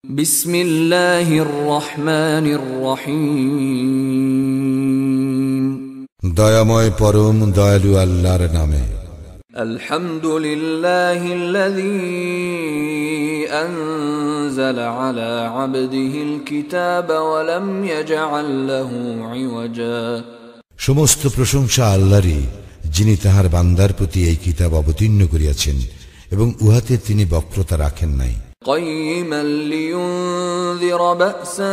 বিসমিল্লাহির রহমানির রহিম। দয়াময় পরম দয়ালু আল্লাহর নামে। আলহামদুলিল্লাহিল্লাযী আনজালা আলা আবদিহিল কিতাবা ওয়া লাম ইয়াজআল লাহু ইওয়াজা। সমস্ত প্রশংসা আল্লাহরই, যিনি তাহার বান্দার প্রতি এই কিতাব অবতীর্ণ করিয়াছেন এবং উহাতে তিনি বক্রতা রাখেন নাই। قيما لينذر بأسا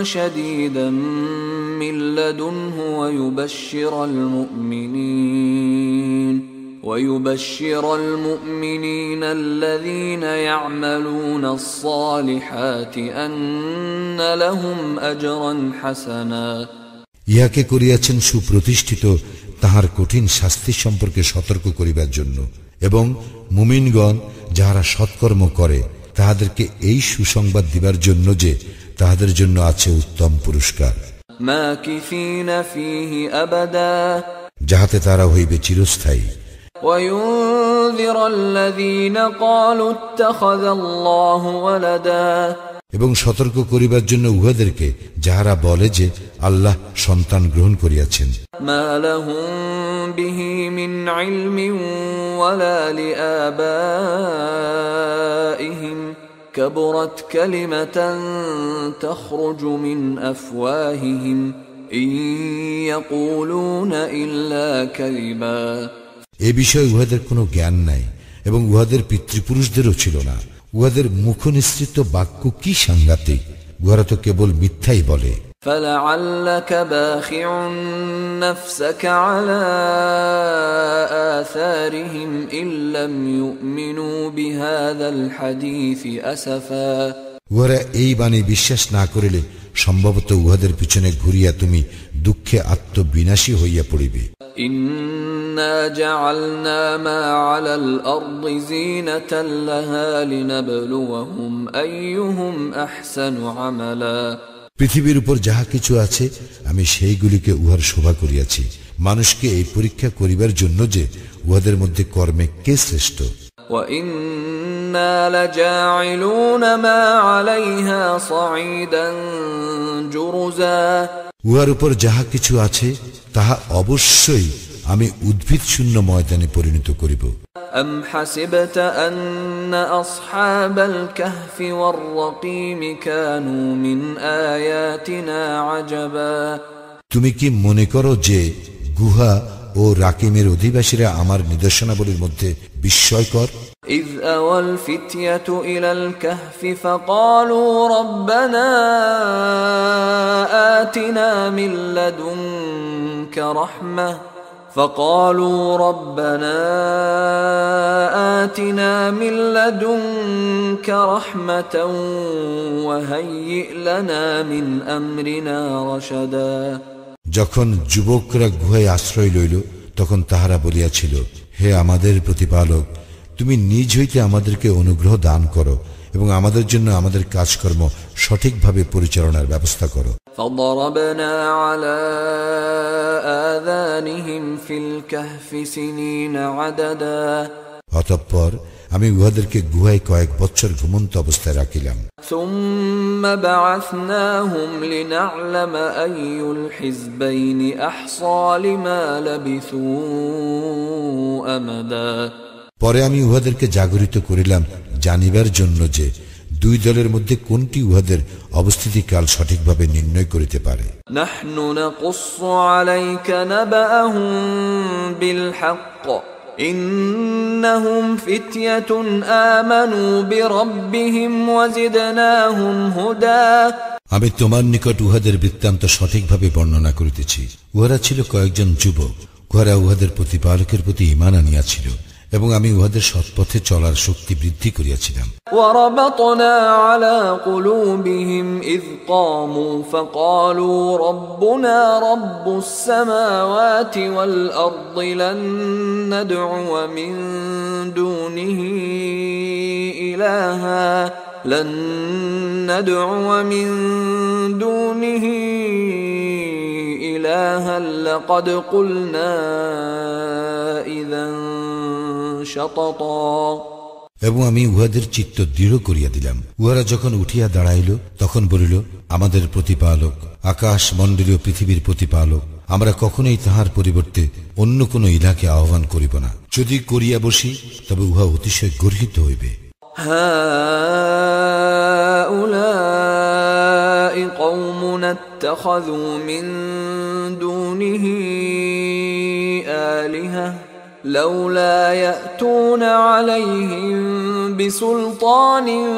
شديدا من لدنه ويبشر المؤمنين الذين يعملون الصالحات أن لهم أجرا حسنا। ইহাকে করিয়াছেন সুপ্রতিষ্ঠিত তাহার কঠিন শাস্তি সম্পর্কে সতর্ক করিবার জন্য, এবং মুমিনগণ যাহারা সৎকর্ম করে তাহাদেরকে এই সুসংবাদ দিবার জন্য যে তাহাদের জন্য আছে উত্তম পুরস্কার, মাকিফিনা ফীহি আবাদা, যাহাতে তারা হইবে চিরস্থায়ী। ওয়ায়ুনযিরাল্লাযীনা ক্বালু ইত্তাখাযাল্লাহু ওয়ালাদা, এবং সতর্ক করিবার জন্য উহাদেরকে যাহারা বলে যে আল্লাহ সন্তান গ্রহণ করিয়াছেন। মা লাহুম বিহি মিন ইলমিন ওয়ালা লিআবাইহিম কাবুরাত কালিমাতান তাখরুজু মিন আফওয়াহিহিম ইন ইয়াকুলুনা ইল্লা কাযিবা। এ বিষয়ে উহাদের কোনো জ্ঞান নাই এবং উহাদের পিতৃপুরুষদেরও ছিল না। উহাদের মুখ নিঃসৃত বাক্য কি সাংঘাতিক! উহারা তো কেবল মিথ্যাই বলে। فَلَعَلَّكَ بَاخِعٌ نَفْسَكَ عَلَى آثَارِهِمْ إِن لَّمْ يُؤْمِنُوا بِهَذَا الْحَدِيثِ أَسَفًا। উহারা এই বাণী বিশ্বাস না করিলে সম্ভবত উহাদের পিছনে ঘুরিয়া তুমি দুঃখে আত্মবিনাশী হইয়া পড়িবে। إِنَّا جَعَلْنَا مَا عَلَى الْأَرْضِ زِينَةً لَهَا لِنَبْلُوَهُمْ أَيُّهُمْ أَحْسَنُ عَمَلًا। পৃথিবীর উপর যাহা কিছু আছে আমি সেইগুলিকে উহার শোভা করিয়াছি, মানুষকে এই পরীক্ষা করিবার জন্য যে উহাদের মধ্যে কর্মে কে শ্রেষ্ঠ। وَإِنَّا لَجَاعِلُونَ مَا عَلَيْهَا صَعِيدًا جُرُزًا। উহার উপর যাহা কিছু আছে তাহা অবশ্যই আমি উদ্ভিদ শূন্য ময়দানে পরিণত করিব। أَمْ حَسِبْتَ أَنَّ أَصْحَابَ الْكَهْفِ وَالرَّقِيمِ كَانُوا مِنْ آيَاتِنَا عَجَبًا। তুমি কি মনে করো যে গুহা ও রাকিমের অধিবাসীরা আমার নিদর্শনাবলীর মধ্যে বিস্ময়কর? إِذْ أَوَى الْفِتْيَةُ إِلَى الْكَهْفِ فَقَالُوا رَبَّنَا آتِنَا مِن لَّدُنكَ رَحْمَةً وَهَيِّئْ لَنَا مِنْ أَمْرِنَا رَشَدًا। যখন যুবকরা গুহায় আশ্রয় লইল তখন তাহারা বলিয়াছিল, হে আমাদের প্রতিপালক, তুমি নিজ হইতে আমাদেরকে অনুগ্রহ দান করো এবং আমাদের জন্য আমাদের কাজকর্ম সঠিকভাবে পরিচালনার ব্যবস্থা করো। فضربنا على آذانهم في الكهف سنين عددا। অতঃপর আমি উহাদেরকে গুহায় কয়েক বছর ঘুমন্ত অবস্থায় রাখিলাম। ثم بعثناهم لنعلم أي الحزبين أحصى لما لبثوا أمدا। পরে আমি উহাদেরকে জাগরিত করিলাম জানিবার জন্য যে দুই দলের মধ্যে কোনটি উহাদের অবস্থিতিকাল সঠিকভাবে নির্ণয় করিতে পারে। نحن نقص عليك نبأهم بالحق إنهم فتية آمنوا بربهم وزدناهم هدى। আমি তোমার নিকট উহাদের বৃত্তান্ত সঠিকভাবে বর্ণনা করিতেছি। উহারা ছিল কয়েকজন যুবক, উহারা উহাদের প্রতিপালকের প্রতি ঈমান আনিয়াছিল এবং আমি উহাদের সৎপথে চলার শক্তি বৃদ্ধি করিয়াছিলাম। وَرَبَطْنَا عَلَى قُلُوبِهِمْ إِذْ قَامُوا فَقَالُوا رَبُّنَا رَبُّ السَّمَاوَاتِ وَالْأَرْضِ لَن نَّدْعُوَ مِن دُونِهِ إِلَٰهًا لَّقَدْ قُلْنَا إِذًا شَطَطًا। এবং আমি উহাদের চিত্ত দৃঢ় করিয়া দিলাম। উহারা যখন উঠিয়া দাঁড়াইল তখন বলিল, আমাদের প্রতিপালক, আকাশ মণ্ডলীয় পৃথিবীর প্রতিপালক, আমরা কখনোই তাহার পরিবর্তে অন্য কোন ইলাকে আহ্বান করিব না। যদি করিয়া বসি তবে উহা অতিশয় গর্হিত হইবে। হাউলাই কওমুন ইত্তাখাযু মিন দুনিহি আলিহা লাউলা ইয়াতুনা আলাইহিম বিসুলতানিন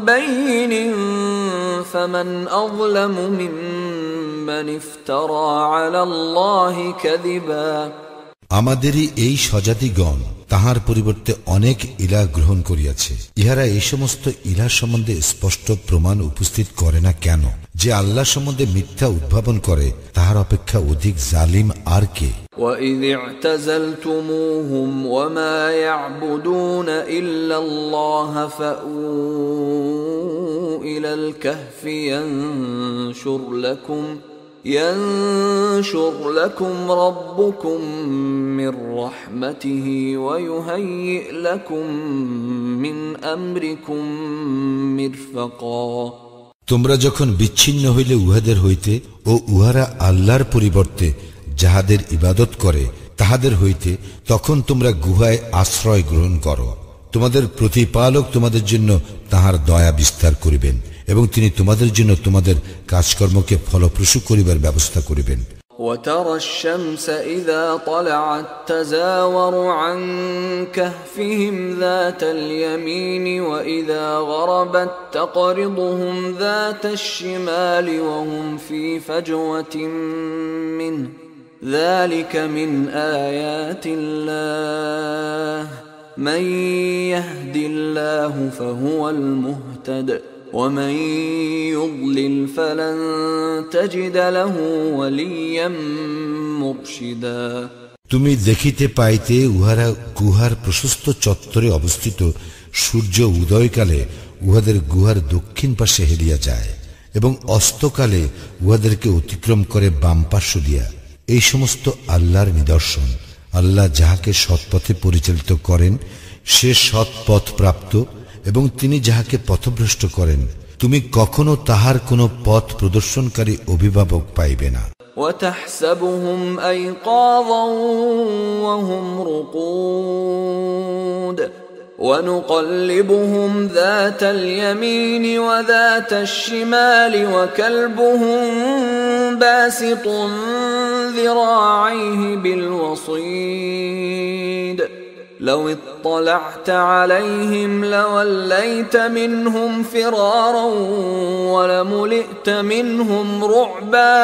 বাইয়িনিন ফামান আযলামু মিম্মান ইফতারা আলাল্লাহি কাযিবা। আমাদেরই এই স্বজাতিগণ তাহার পরিবর্তে অনেক ইলাহ গ্রহণ করিয়াছে। ইহারা এই সমস্ত ইলাহ সম্বন্ধে স্পষ্ট প্রমাণ উপস্থিত করে না কেন? যে আল্লাহ সম্বন্ধে মিথ্যা উদ্ভাবন করে তাহার অপেক্ষা অধিক জালিম আর কে? وَإِذِ اعْتَزَلْتُمُوهُمْ وَمَا يَعْبُدُونَ إِلَّا اللَّهَ فَأْوُوا إِلَى الْكَهْفِ ينشر لكم ربكم من رحمته ويهيئ لكم من أمركم مرفقا। তোমরা যখন বিচ্ছিন্ন হইলে উহাদের হইতে ও উহারা আল্লাহর পরিবর্তে যাহাদের ইবাদত করে তাহাদের হইতে, তখন তোমরা গুহায় আশ্রয় গ্রহণ করো। তোমাদের প্রতিপালক তোমাদের জন্য তাহার দয়া বিস্তার করিবেন এবং তিনি তোমাদের জন্য তোমাদের কাজকর্মকে ফলপ্রসূ করিবার ব্যবস্থা করিবেন। وترى الشمس إذا طلعت تزاور عن كهفهم ذات اليمين وإذا غربت تقرضهم ذات الشمال وهم في فجوة منه ذلك من آيات الله من يهد الله فهو المهتد ومن يضلل فلن تجد له وليا مرشدا। তুমি দেখিতে পাইতে উহারা গুহার প্রশস্ত চত্বরে অবস্থিত সূর্য উদয়কালে উহাদের গুহার দক্ষিণ পাশে হেলিয়া যায় এবং অস্তকালে উহাদেরকে অতিক্রম করে বাম পার্শ্ব দিয়া। এই সমস্ত আল্লাহর নিদর্শন। আল্লাহ যাহাকে সৎপথে পরিচালিত করেন সে সৎপথ প্রাপ্ত, এবং তিনি যাহাকে পথভ্রষ্ট করেন তুমি কখনো তাহার কোন পথ প্রদর্শনকারী অভিভাবক পাইবে না। وتحسبهم أيقاظا وهم رقود ونقلبهم ذات اليمين وذات الشمال وكلبهم باسط ذراعيه بالوصيد لو اطلعت عليهم لوليت منهم فرارا ولملئت منهم رعبا।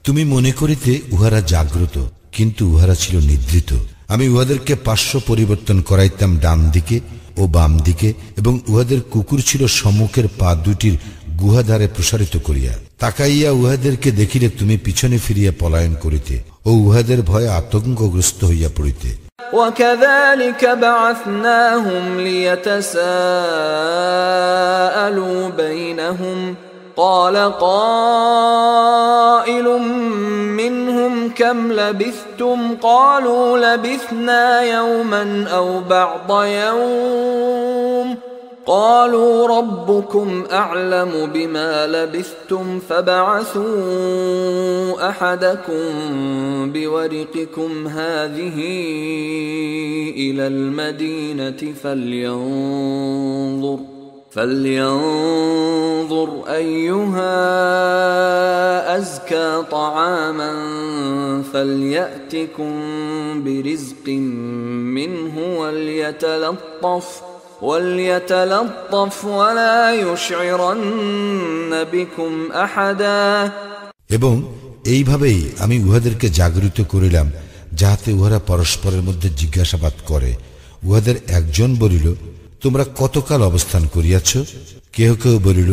তুমি মনে করিতে উহারা জাগ্রত, কিন্তু উহারা ছিল নিদ্রিত। আমি উহাদেরকে পার্শ্ব পরিবর্তন করাইতাম ডান দিকে ও বাম দিকে, এবং উহাদের কুকুর ছিল সম্মুখের পা দুটির গুহাধারে প্রসারিত করিয়া। তাকাইয়া উহাদেরকে দেখিলে তুমি পিছনে ফিরিয়া পলায়ন করিতে ও উহাদের ভয়ে আতঙ্কগ্রস্ত হইয়া পড়িতে। وكذلك بعثناهم ليتساءلوا بينهم قال قائل منهم كم لبثتم قالوا لبثنا يوما أو بعض يوم قالوا ربكم أعلم بما لبثتم فابعثوا أحدكم بورقكم هذه إلى المدينة فلينظر أيها أزكى طعاما فليأتكم برزق منه وليتلطف ولا يشعرن بكم أحدا। এবং এইভাবেই আমি উহাদেরকে জাগরিত করিলাম যাহাতে উহারা পরস্পরের মধ্যে জিজ্ঞাসাবাদ করে। উহাদের একজন বলিল, তোমরা কতকাল অবস্থান করিয়াছ? কেহ কেউ বলিল,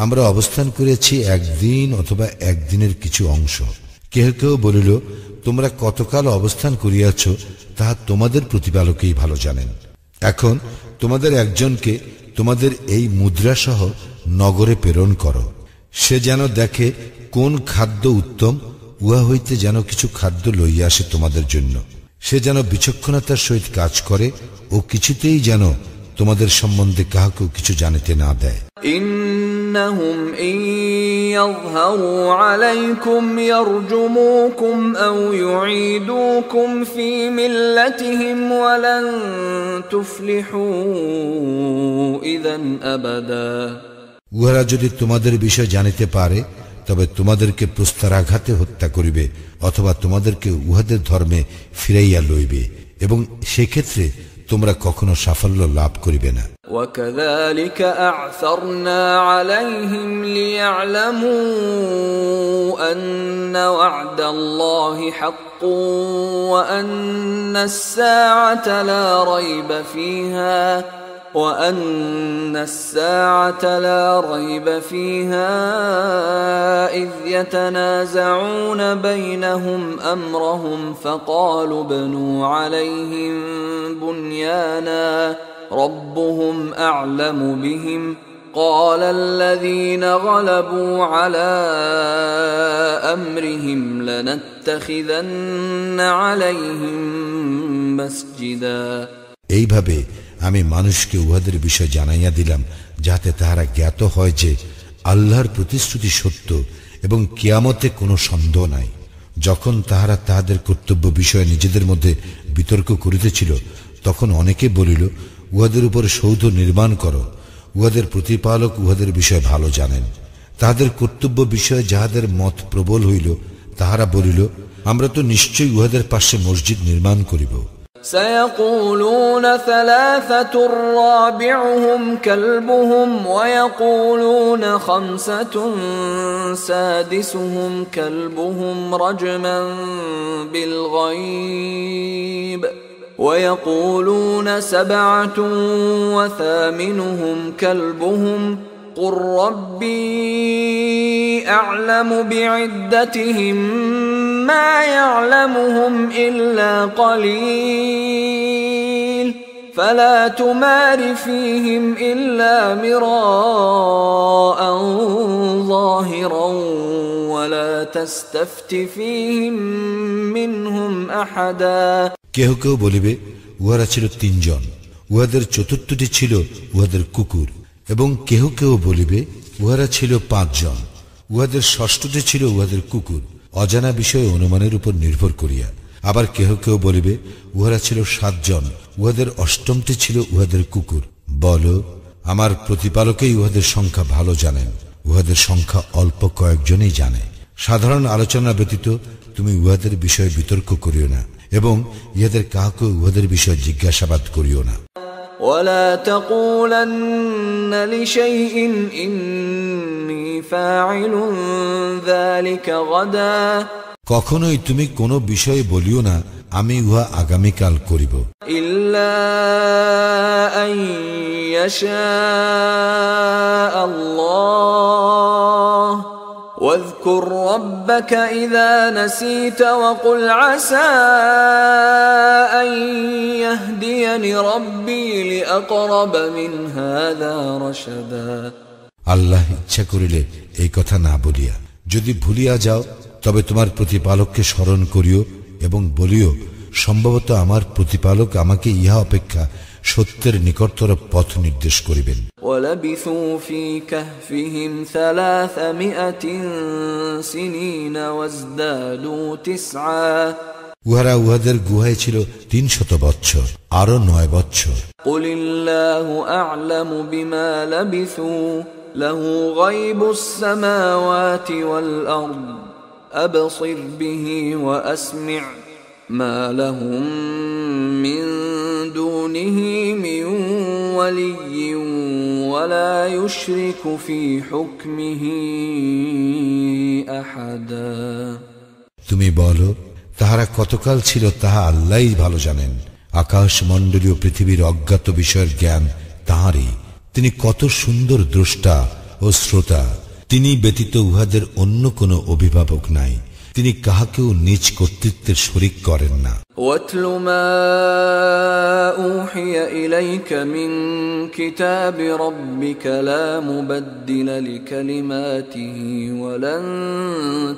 আমরা অবস্থান করিয়াছি একদিন অথবা একদিনের কিছু অংশ। কেহ কেউ বলিল, তোমরা কতকাল অবস্থান করিয়াছ তাহা তোমাদের প্রতিপালকেই ভালো জানেন। এখন তোমাদের একজনকে তোমাদের এই মুদ্রাসহ নগরে প্রেরণ করো, সে যেন দেখে কোন খাদ্য উত্তম, উহা হইতে যেন কিছু খাদ্য লইয়া আসে তোমাদের জন্য। সে যেন বিচক্ষণতার সহিত কাজ করে ও কিছুতেই যেন তোমাদের সম্বন্ধে কাহাকেও কিছু জানিতে না দেয়। ইন্নাহুম ইন ইয়াযহারু আলাইকুম ইয়ারজুমুকুম আও ইউঈদুকুম ফি মিল্লাতিহিম ওয়া লান তুফলিহু ইযান আবাদা। উহারা যদি তোমাদের বিষয় জানিতে পারে তবে তোমাদেরকে প্রস্তরাঘাতে হত্যা করিবে অথবা তোমাদেরকে উহাদের ধর্মে ফিরাইয়া লইবে এবং সেক্ষেত্রে তোমরা কখনো সাফল্য লাভ করিবে না। وَكَذَلِكَ أَعْثَرْنَا عَلَيْهِمْ لِيَعْلَمُوا أَنَّ وَعْدَ اللَّهِ حَقٌّ وَأَنَّ السَّاعَةَ لَا رَيْبَ فِيهَا إِذْ يَتَنَازَعُونَ بَيْنَهُمْ أَمْرَهُمْ فَقَالُوا ابْنُوا عَلَيْهِمْ بُنْيَانًا رَبُّهُمْ أَعْلَمُ بِهِمْ قَالَ الَّذِينَ غَلَبُوا عَلَى أَمْرِهِمْ لَنَتَّخِذَنَّ عَلَيْهِمْ مَسْجِدًا। এইভাবে আমি মানুষকে উহাদের বিষয় জানাইয়া দিলাম যাতে তাহারা জ্ঞাত হয় যে আল্লাহর প্রতিশ্রুতি সত্য এবং কিয়ামতে কোনো সন্দেহ নাই। যখন তাহারা তাহাদের কর্তব্য বিষয়ে নিজেদের মধ্যে বিতর্ক করিতেছিল তখন অনেকে বলিল, উহাদের উপর সৌধ নির্মাণ করো, উহাদের প্রতিপালক উহাদের বিষয়ে ভালো জানেন। তাহাদের কর্তব্য বিষয়ে যাহাদের মত প্রবল হইল তাহারা বলিল, আমরা তো নিশ্চয়ই উহাদের পাশে মসজিদ নির্মাণ করিব। سيقولون ثلاثة رابعهم كلبهم ويقولون خمسة سادسهم كلبهم رجما بالغيب ويقولون سبعة وثامنهم كلبهم قل ربي أعلم بعدتهم ما يعلمهم إلا قليل فلا تمار فيهم إلا مراء ظاهرا ولا تستفت فيهم منهم أحدا। কেহ কেউ বলিবে, উহারা ছিল 3 জন, উহাদের চতুর্থটি ছিল উহাদের কুকুর। এবং কেহ কেউ বলিবে, উহারা ছিল 5 জন, উহাদের ষষ্ঠটি ছিল উহাদের কুকুর, অজানা বিষয়ে অনুমানের উপর নির্ভর করিয়া। আবার কেহ কেউ বলিবে, উহারা ছিল 7 জন, উহাদের অষ্টমটি ছিল উহাদের কুকুর। বল, আমার প্রতিপালকেই উহাদের সংখ্যা ভালো জানেন, উহাদের সংখ্যা অল্প কয়েকজনই জানে। সাধারণ আলোচনা ব্যতীত তুমি উহাদের বিষয়ে বিতর্ক করিও না এবং ইহাদের কাহাকে উহাদের বিষয়ে জিজ্ঞাসাবাদ করিও না। ولا تقولن لشيء إني فاعل ذلك غدا। কখনোই তুমি কোনো বিষয়ে বলিও না, আমি উহা আগামীকাল করিব। إلا أن يشاء الله واذكر ربك إذا نسيت وقل عسى أن يهديني ربي لأقرب من هذا رشدا। আল্লাহ ইচ্ছা করিলে এই কথা না বলিয়া যদি ভুলিয়া যাও তবে তোমার প্রতিপালককে স্মরণ করিও এবং বলিও, সম্ভবত আমার প্রতিপালক আমাকে ইহা অপেক্ষা সত্যের নিকটতর পথ নির্দেশ করিবেন। وَلَبِثُوا فِي كَهْفِهِمْ 300 سِنِينَ وَازْدَادُوا 9। উহারা উহাদের গুহায় ছিল 300 বৎসর, আরো 9 বৎসর। قُلِ اللَّهُ أَعْلَمُ بِمَا لَبِثُوا لَهُ غَيْبُ السَّمَاوَاتِ وَالْأَرْضِ أَبْصِرْ بِهِ وَأَسْمِعْ مَا لَهُم مِّن دُونِهِ مِن وَلِيٍّ وَلَا يُشْرِكُ فِي حُكْمِهِ أَحَدًا। তুমি বলো, তাহারা কতকাল ছিল তাহা আল্লাহই ভালো জানেন। আকাশ মণ্ডলীয় পৃথিবীর অজ্ঞাত বিষয়ের জ্ঞান তাঁরই। তিনি কত সুন্দর দ্রষ্টা ও শ্রোতা। তিনি ব্যতীত উহাদের অন্য কোনো অভিভাবক নাই। তিনি কাহাকেও নিজ কর্তৃত্বের শরীক করেন না। وَاتْلُ مَا أُوحِيَ إِلَيْكَ مِنْ كِتَابِ رَبِّكَ لَا مُبَدِّلَ لِكَلِمَاتِهِ وَلَنْ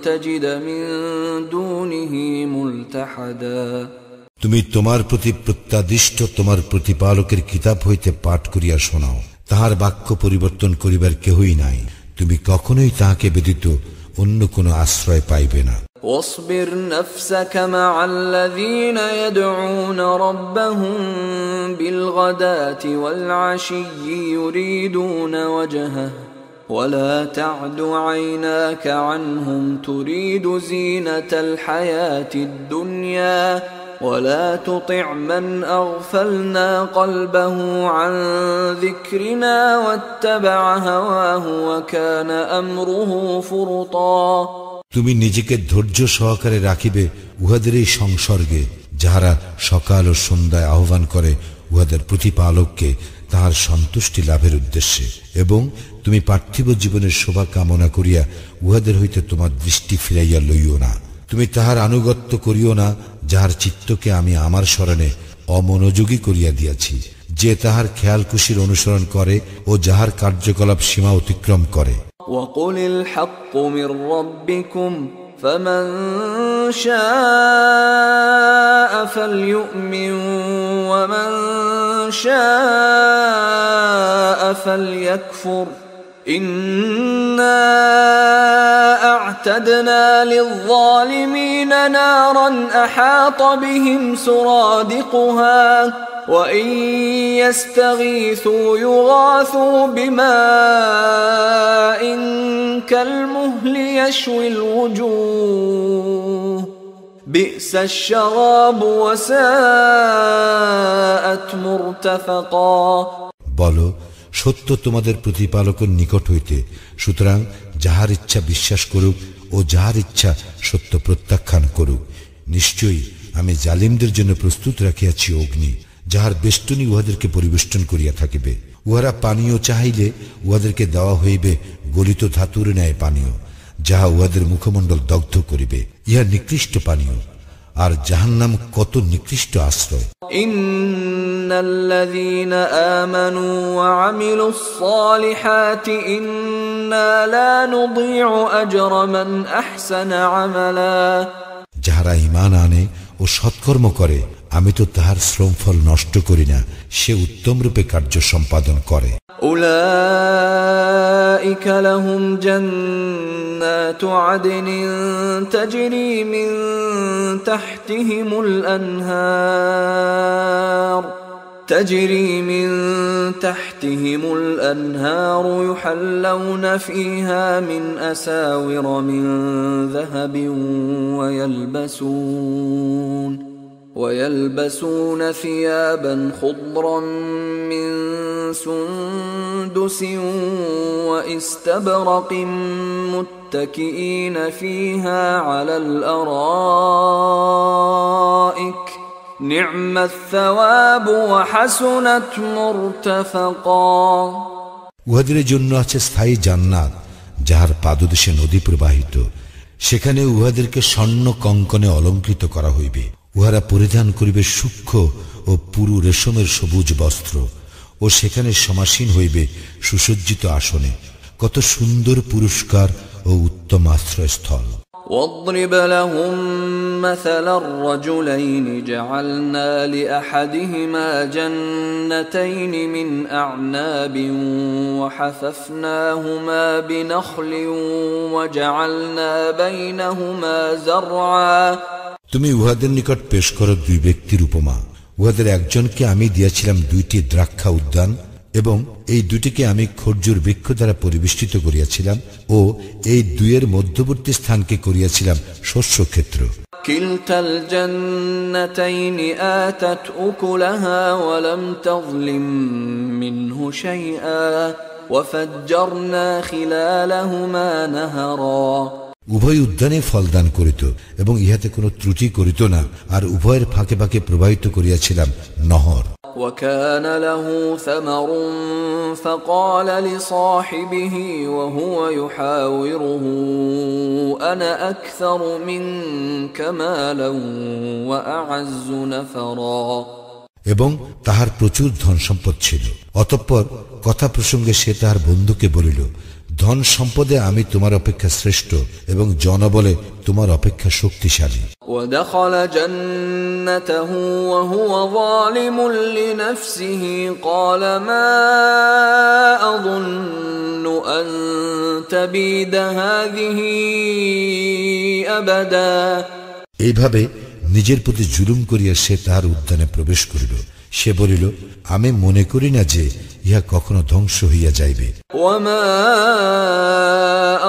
تَجِدَ مِنْ دُونِهِ مُلْتَحَدًا। তুমি তোমার প্রতি প্রত্যাদিষ্ট তোমার প্রতিপালকের কিতাব হইতে পাঠ করিয়া শোনাও। তাহার বাক্য পরিবর্তন করিবার কেহই নাই, তুমি কখনোই তাহাকে ব্যতীত অন্য কোনো আশ্রয় পাইবে না। واصبر نفسك مع الذين يدعون ربهم بالغداة والعشي يريدون وجهه ولا تعد عيناك عنهم تريد زينة الحياة الدنيا ولا تطع من أغفلنا قلبه عن ذكرنا واتبع هواه وكان أمره فرطا। তুমি নিজেকে ধৈর্য সহকারে রাখিবে উহাদের এই সংসর্গে, যাহারা সকাল ও সন্ধ্যায় আহ্বান করে উহাদের প্রতিপালককে তাহার সন্তুষ্টি লাভের উদ্দেশ্যে, এবং তুমি পার্থিব জীবনের শোভা কামনা করিয়া উহাদের হইতে তোমার দৃষ্টি ফিরাইয়া লইও না। তুমি তাহার আনুগত্য করিও না, যাহার চিত্তকে আমি আমার স্মরণে অমনোযোগী করিয়া দিয়াছি, যে তাহার খেয়াল খুশির অনুসরণ করে ও যাহার কার্যকলাপ সীমা অতিক্রম করে। وقل الحق من ربكم فمن شاء فليؤمن ومن شاء فليكفر إنا أعتدنا للظالمين نارا أحاط بهم سرادقها وإن يستغيثوا يغاثوا بماء كالمهل يشوي الوجوه بئس الشراب وساءت مرتفقا। বলো, সত্য তোমাদের প্রতিপালকের নিকট হইতে, সুতরাং যাহার ইচ্ছা বিশ্বাস করুক ও যাহার ইচ্ছা সত্য প্রত্যাখ্যান করুক। নিশ্চয়ই আমি জালিমদের জন্য প্রস্তুত রাখিয়াছি অগ্নি, যাহার বেষ্টনী উহাদেরকে পরিবেষ্টন করিয়া থাকিবে। উহারা পানীয় চাহিলে উহাদেরকে দেওয়া হইবে গলিত ধাতুর ন্যায় পানীয়, যাহা উহাদের মুখমণ্ডল দগ্ধ করিবে। ইহা নিকৃষ্ট পানীয়, আর জাহান্নাম কত নিকৃষ্ট আশ্রয়। ইন্নাল্লাযীনা আমানু ওয়া আমিলুস সালিহাতি ইন্না লা নুযীউ আজরা মান আহসানা আমালা। যাহারা ঈমান আনে ও সৎকর্ম করে, আমি তো তাহার শ্রমফল নষ্ট করি না, সে উত্তম রূপে কার্য সম্পাদন করে। উলাইকা লাহুম জান্নাতু আদনিন তাজরি মিন তাহতিহিমুল আনহার تجري من تحتهم الأنهار يحلون فيها من أساور من ذهب ويلبسون ثيابا خضرا من سندس واستبرق متكئين فيها على الأرائك نعم الثواب وحسنت مرتفقا। উহাদের জন্য আছে স্থায়ী জান্নাত, যাহার পাদদেশে নদী প্রবাহিত, সেখানে উহাদেরকে স্বর্ণ কঙ্কনে অলঙ্কৃত করা হইবে। উহারা পরিধান করিবে সূক্ষ্ম ও পুরু রেশমের সবুজ বস্ত্র, ও সেখানে সমাসীন হইবে সুসজ্জিত আসনে। কত সুন্দর পুরস্কার ও উত্তম আশ্রয়স্থল। واضرب لهم مثل الرجلين جعلنا لأحدهما جنتين من أعناب وحففناهما بنخل وجعلنا بينهما زرعا। তুমি উহাদের নিকট পেশ করো দুই ব্যক্তির উপমা। উহাদের একজনকে আমি দিয়াছিলাম দুইটি দ্রাক্ষা উদ্যান, এবং এই দুটিকে আমি খরজুর বৃক্ষ দ্বারা পরিবেষ্টিত করিয়াছিলাম, ও এই দুইয়ের মধ্যবর্তী স্থানকে করিয়াছিলাম শস্য ক্ষেত্র। কিলতাল জান্নাতাইনি আতাত উকুলাহা ওয়া লাম তাযলিম মিনহু শাইআ ওয়া ফাজ্জারনা খিলালাহুমা নাহারা। উভয় উদ্যানে ফলদান করিত এবং ইহাতে কোনো ত্রুটি করিত না, আর উভয়ের ফাঁকে ফাঁকে প্রবাহিত করিয়াছিলাম নহর। وكان له ثمر فقال لصاحبه وهو يحاوره أنا أكثر منك مالا وأعز نفرا। এবং তাহার প্রচুর ধন সম্পদ ছিল। অতঃপর কথা প্রসঙ্গে সে তাহার বন্ধুকে বলিল, ধন সম্পদে আমি তোমার অপেক্ষা শ্রেষ্ঠ এবং জনবলে তোমার অপেক্ষা শক্তিশালী। ودخل جنته وهو ظالم لنفسه قال ما أظن أن تبيد هذه أبدا। এইভাবে নিজের প্রতি জুলুম করিয়া সে তাহার উদ্যানে প্রবেশ করিল। সে বলিল, আমি মনে করি না যে ইহা কখনো ধ্বংস হইয়া যাইবে। وما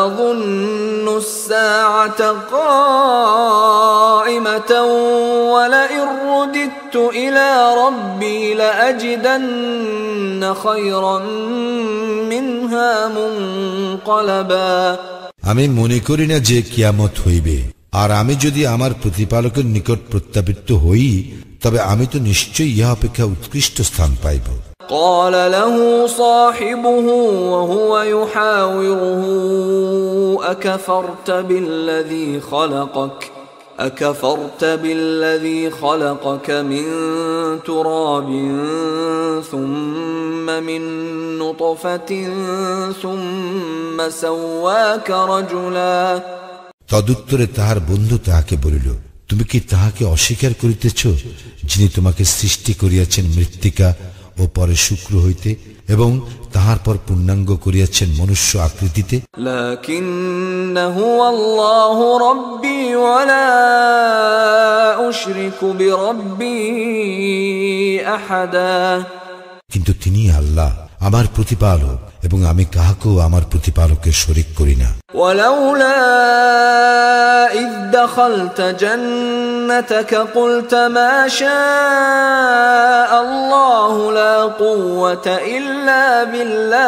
أظن الساعة قائمة ولئن رددت إلى ربي لأجدن خيرا منها منقلبا। আমি মনে করি না যে কিয়ামত হইবে, আর আমি যদি আমার প্রতিপালকের নিকট প্রত্যাবৃত্ত হই তবে আমি তো নিশ্চয়ই ইহা অপেক্ষা উৎকৃষ্ট স্থান পাইব। قال له صاحبه وهو يحاوره أكفرت بالذي خلقك من تراب ثم من نطفة ثم سواك رجلا। তদুত্তরে তাহার বন্ধু তাহাকে বলিল, তুমি কি তাহাকে অস্বীকার করিতেছ যিনি তোমাকে সৃষ্টি করিয়াছেন মৃত্তিকা ও পরে শুক্র হইতে এবং তাহার পর পূর্ণাঙ্গ করিয়াছেন মনুষ্য আকৃতিতে? লাকিন্নাহু আল্লাহু রাব্বী ওয়া লা উশরিকু বিরাব্বী আহাদা। কিন্তু তিনি আল্লাহ আমার প্রতিপালক এবং আমি কাহাকেও আমার প্রতিপালকের শরীক করি না। ওয়ালাউলা ইয দাখালতা জান্নাতাকা কুলতা মা শাআল্লাহু লা কুওয়াতা ইল্লা বিল্লাহ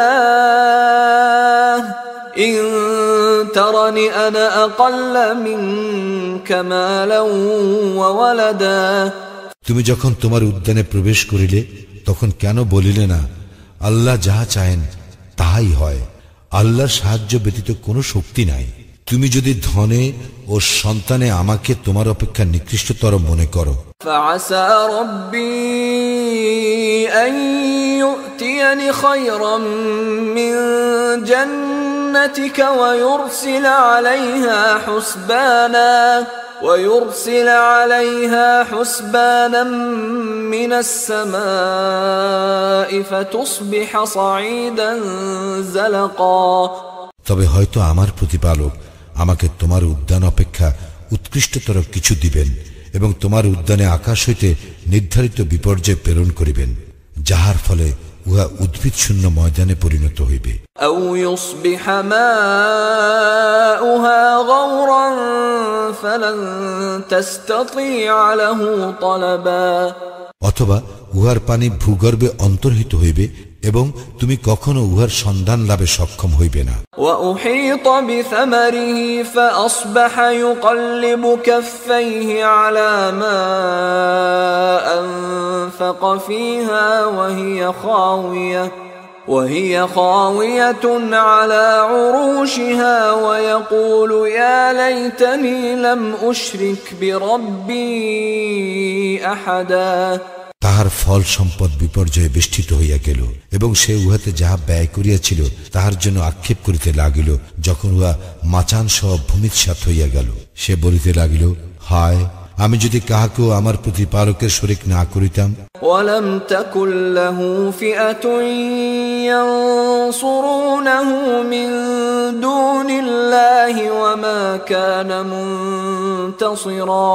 ইন তারানি আনা আকাল্লা মিনকা মালান ওয়া ওয়ালাদা। তুমি যখন তোমার উদ্যানে প্রবেশ করিলে তখন কেন বলিলে না, আল্লাহ যাহা চাহেন তাহাই হয়, আল্লাহর সাহায্য ব্যতীত কোনো শক্তি নাই। তুমি যদি ধনে ও সন্তানে আমাকে তোমার অপেক্ষা নিকৃষ্টতর মনে করো, فعسى ربي أن يؤتيني خيرا من جنتك ويرسل عليها حسبانا من السماء فتصبح صعيدا زلقا। তবে হয়তো আমার প্রতিপালক আমাকে তোমার উদ্যান অপেক্ষা উৎকৃষ্টতর কিছু দিবেন এবং তোমার উদ্যানে আকাশ হইতে নির্ধারিত বিপর্যয় প্রেরণ করিবেন, যাহার ফলে উহা উদ্ভিদ শূন্য ময়দানে পরিণত হইবে। আও ইউসবিহা মাউহা গাওরান ফালান তাসতাতিআ লাহু তালাবা। অথবা উহার পানি ভূগর্ভে অন্তর্হিত হইবে এবং তুমি কখনো উহার সন্ধান লাভে সক্ষম হইবে না। وأحيط بثمره فأصبح يقلب كفيه على ما أنفق فيها وهي خاوية على عروشها ويقول يا ليتني لم أشرك بربي أحدا। তাহার ফল সম্পদ বিপর্যয়ে বেষ্টিত হইয়া গেল এবং সে উহাতে যাহা ব্যয় করিয়াছিল তাহার জন্য আক্ষেপ করিতে লাগিল। যখন উহা মাচান সহ ভূমিৎসাৎ হইয়া গেল, সে বলিতে লাগিল, হায়, আমি যদি কাহাকেও আমার প্রতিপালকের শরীক না করিতাম। ওয়ালাম তাকুল লাহু ফিআতুন ইয়ানসুরুনাহু মিন দুনিল্লাহি ওয়া মা কানা মুনতাসিরা।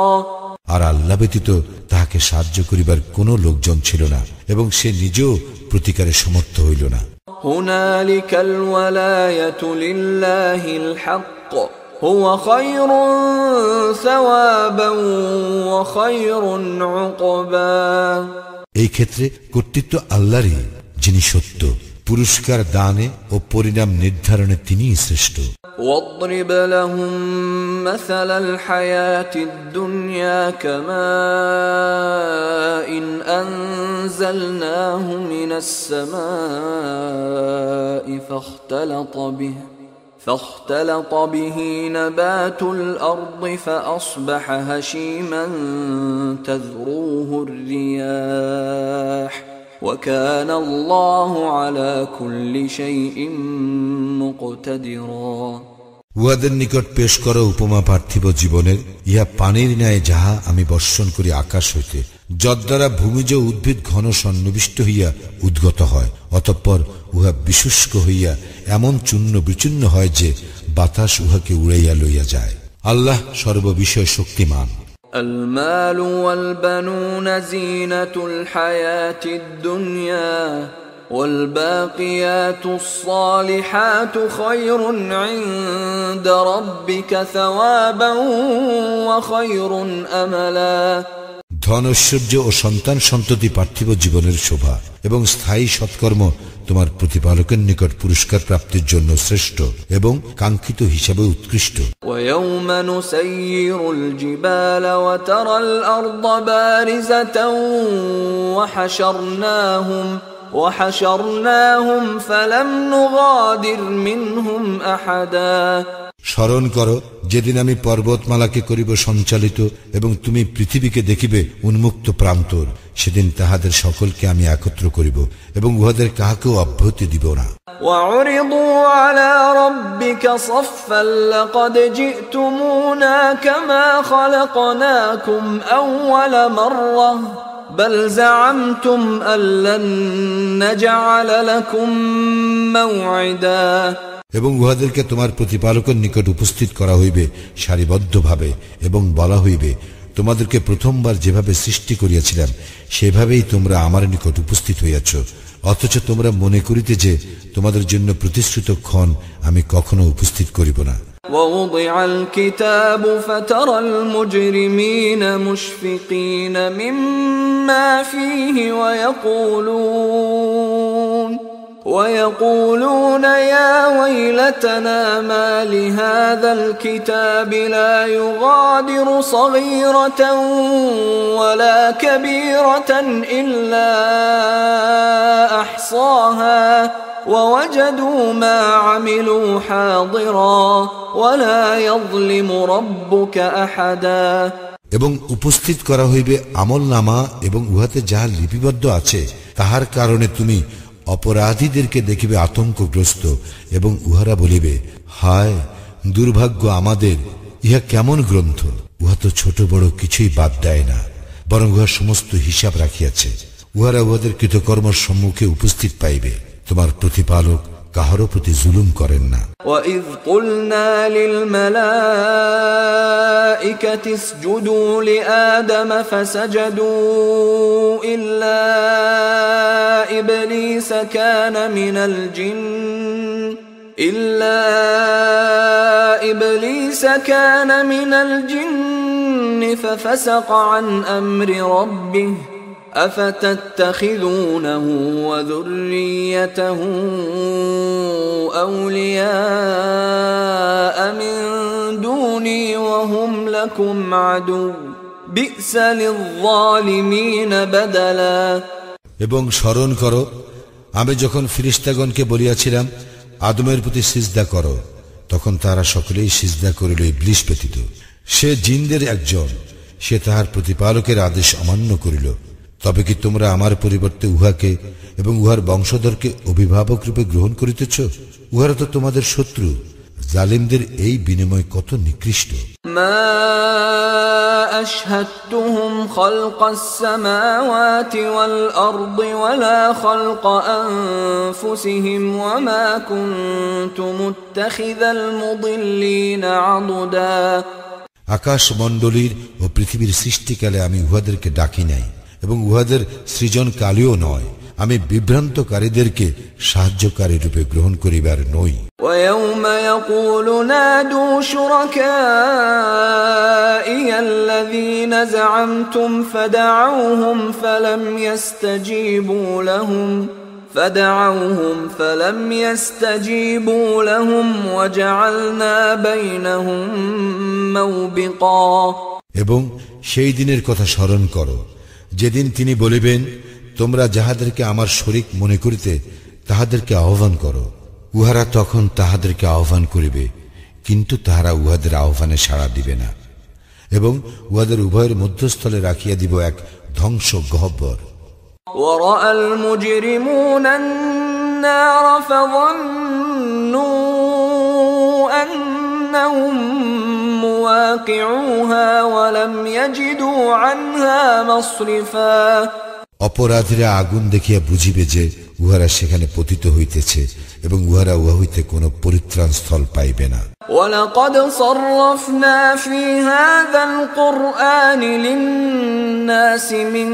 আর আল্লাহ ব্যতীত তাহাকে সাহায্য করিবার কোনো লোকজন ছিল না এবং সে নিজেও প্রতিকারে সমর্থ হইল না। হুনালিকাল ওয়ালায়াতু লিল্লাহিল হক হুয়া খায়রুন সাওয়াবান ওয়া খায়রুন উকবা। এই ক্ষেত্রে কর্তৃত্ব আল্লাহরই, যিনি সত্য, পুরস্কার দানে ও পরিণাম নির্ধারণে তিনিই শ্রেষ্ঠ। واضرب لهم مثل الحياة الدنيا كماء أنزلناه من السماء فاختلط به نبات الأرض فأصبح هشيما تذروه الرياح وكان الله على كل شيء مقتدرا উহাদের নিকট পেশ করো উপমা পার্থিব জীবনের, ইহা পানির ন্যায় যাহা আমি বর্ষণ করি আকাশ হইতে, যদ্বারা ভূমিজ উদ্ভিদ ঘন সন্নিবিষ্ট হইয়া উদ্গত হয়, অতঃপর উহা বিশুষ্ক হইয়া এমন চূর্ণ বিচূর্ণ হয় যে বাতাস উহাকে উড়াইয়া লইয়া যায়। আল্লাহ সর্ববিষয় শক্তিমান। المال والبنون زينة الحياة الدنيا والباقيات الصالحات خير عند ربك ثوابا وخير أملا ধন ঐশ্বর্য ও সন্তান সন্ততি পার্থিব জীবনের শোভা এবং স্থায়ী সৎকর্ম তোমার প্রতিপালকের নিকট পুরস্কার প্রাপ্তির জন্য শ্রেষ্ঠ এবং কাঙ্ক্ষিত হিসাবে উৎকৃষ্ট। ويوم نسير الجبال وترى الأرض بارزة وحشرناهم فلم نغادر منهم أحدا স্মরণ করো যেদিন আমি পর্বতমালাকে করিব সঞ্চালিত এবং তুমি পৃথিবীকে দেখিবে উন্মুক্ত প্রান্তর, সেদিন তাহাদের সকলকে আমি একত্র করিব এবং উহাদের কাহাকেও অব্যাহতি দিব না। وعرضوا على ربك صفا لقد جئتمونا كما خلقناكم أول مرة بل زعمتم أن لن نجعل لكم موعدا এবং উহাদেরকে তোমার প্রতিপালকের নিকট উপস্থিত করা হইবে সারিবদ্ধভাবে এবং বলা হইবে, তোমাদেরকে প্রথমবার যেভাবে সৃষ্টি করিয়াছিলাম সেভাবেই তোমরা আমার নিকট উপস্থিত হইয়াছ, অথচ তোমরা মনে করিতে যে তোমাদের জন্য প্রতিশ্রুত ক্ষণ আমি কখনো উপস্থিত করিব না। ووضع الكتاب فترى المجرمين مشفقين مما فيه ويقولون يا ويلتنا ما لهذا الكتاب لا يغادر صغيرة ولا كبيرة إلا أحصاها ووجدوا ما عملوا حاضرا ولا يظلم ربك أحدا এবং উপস্থিত করা হইবে আমলনামা এবং উহাতে যাহা লিপিবদ্ধ আছে, তাহার কারণে তুমি অপরাধীদেরকে দেখিবে আতঙ্কগ্রস্ত এবং উহারা বলিবে, হায় দুর্ভাগ্য আমাদের, ইহা কেমন গ্রন্থ, উহা তো ছোট বড় কিছুই বাদ দেয় না, বরং উহা সমস্ত হিসাব রাখিয়াছে। উহারা উহাদের কৃতকর্মের সম্মুখে উপস্থিত পাইবে। তোমার প্রতিপালক কাহারও প্রতি জুলুম করেন না। وَإِذْ قُلْنَا لِلْمَلَائِكَةِ اسْجُدُوا لِآدَمَ فَسَجَدُوا إِلَّا إِبْلِيسَ كَانَ مِنَ الْجِنِّ فَفَسَقَ عَنْ أَمْرِ رَبِّهِ أفتتخذونه وذريته أولياء من دوني وهم لكم عدو بئس للظالمين بدلا এবং স্মরণ করো আমি যখন ফেরেশতাগণকে বলিয়াছিলাম আদমের প্রতি সিজদা করো, তখন তারা সকলেই সিজদা করিল ইবলিস ব্যতীত। সে জিনদের একজন, সে তাহার প্রতিপালকের আদেশ অমান্য করিল। তবে কি তোমরা আমার পরিবর্তে উহাকে এবং উহার বংশধরকে অভিভাবক রূপে গ্রহণ করিতেছ? উহারা তো তোমাদের শত্রু। জালিমদের এই বিনিময় কত নিকৃষ্ট। মা আশহাদতুহুম খালকাস সামাওয়াতি ওয়াল আরদি ওয়ালা খালকা আনফুসিহিম ওয়া মা কুনতু মুত্তাখিযাল মুদিল্লিনা আদুদা। আকাশ মণ্ডলীর ও পৃথিবীর সৃষ্টিকালে আমি উহাদেরকে ডাকি নাই এবং উহাদের সৃজন কালেও নয়। আমি বিভ্রান্তকারীদেরকে সাহায্যকারী রূপে গ্রহণ করিবার নই। وَيَوْمَ يَقُولُ نَادُوا شُرَكَائِيَ الَّذِينَ زَعَمْتُمْ فَدَعَوْهُمْ فَلَمْ يَسْتَجِيبُوا لَهُمْ وَجَعَلْنَا بَيْنَهُمْ مَوْبِقًا। এবং সেই দিনের কথা স্মরণ করো যেদিন তিনি বলিবেন, তোমরা যাহাদেরকে আমার শরীক মনে করিতে তাহাদেরকে আহ্বান করো। উহারা তখন তাহাদেরকে আহ্বান করিবে, কিন্তু তাহারা উহাদের আহ্বানে সাড়া দিবে না, এবং উহাদের উভয়ের মধ্যস্থলে রাখিয়া দিব এক ধ্বংস গহ্বর। ورأى المجرمون النار فظنوا أنهم مواقعوها ولم يجدوا عنها مصرفا অপরাধীরা আগুন দেখিয়া বুঝিবে যে উহারা সেখানে পতিত হইতেছে এবং উহারা উহা হইতে কোন পরিত্রাণ স্থল পাইবে না। وَلَقَدْ صَرَّفْنَا فِي هَذَا الْقُرْآنِ لِلنَّاسِ مِنْ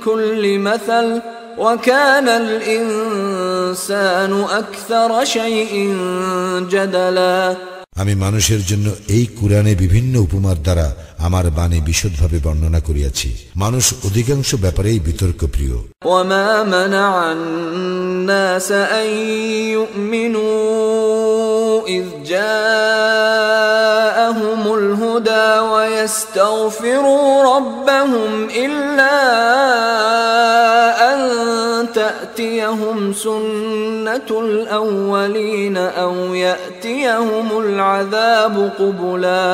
كُلِّ مَثَلٍ وَكَانَ الْإِنسَانُ أَكْثَرَ شَيْءٍ جَدَلًا আমি মানুষের জন্য এই কুরআনে বিভিন্ন উপমার দ্বারা আমার বাণী বিশদভাবে বর্ণনা করিয়াছি। মানুষ অধিকাংশ ব্যাপারেই বিতর্ক প্রিয়। وَمَا مَنَعَ النَّاسَ أَن يُؤْمِنُوا إِذْ جَاءَهُمُ الْهُدَى وَيَسْتَغْفِرُوا رَبَّهُمْ إِلَّا أَن تَأْتِيَهُمْ سُنَّةُ الْأَوَّلِينَ أَوْ يَأْتِيَهُمُ الْعَذَابُ قُبُلًا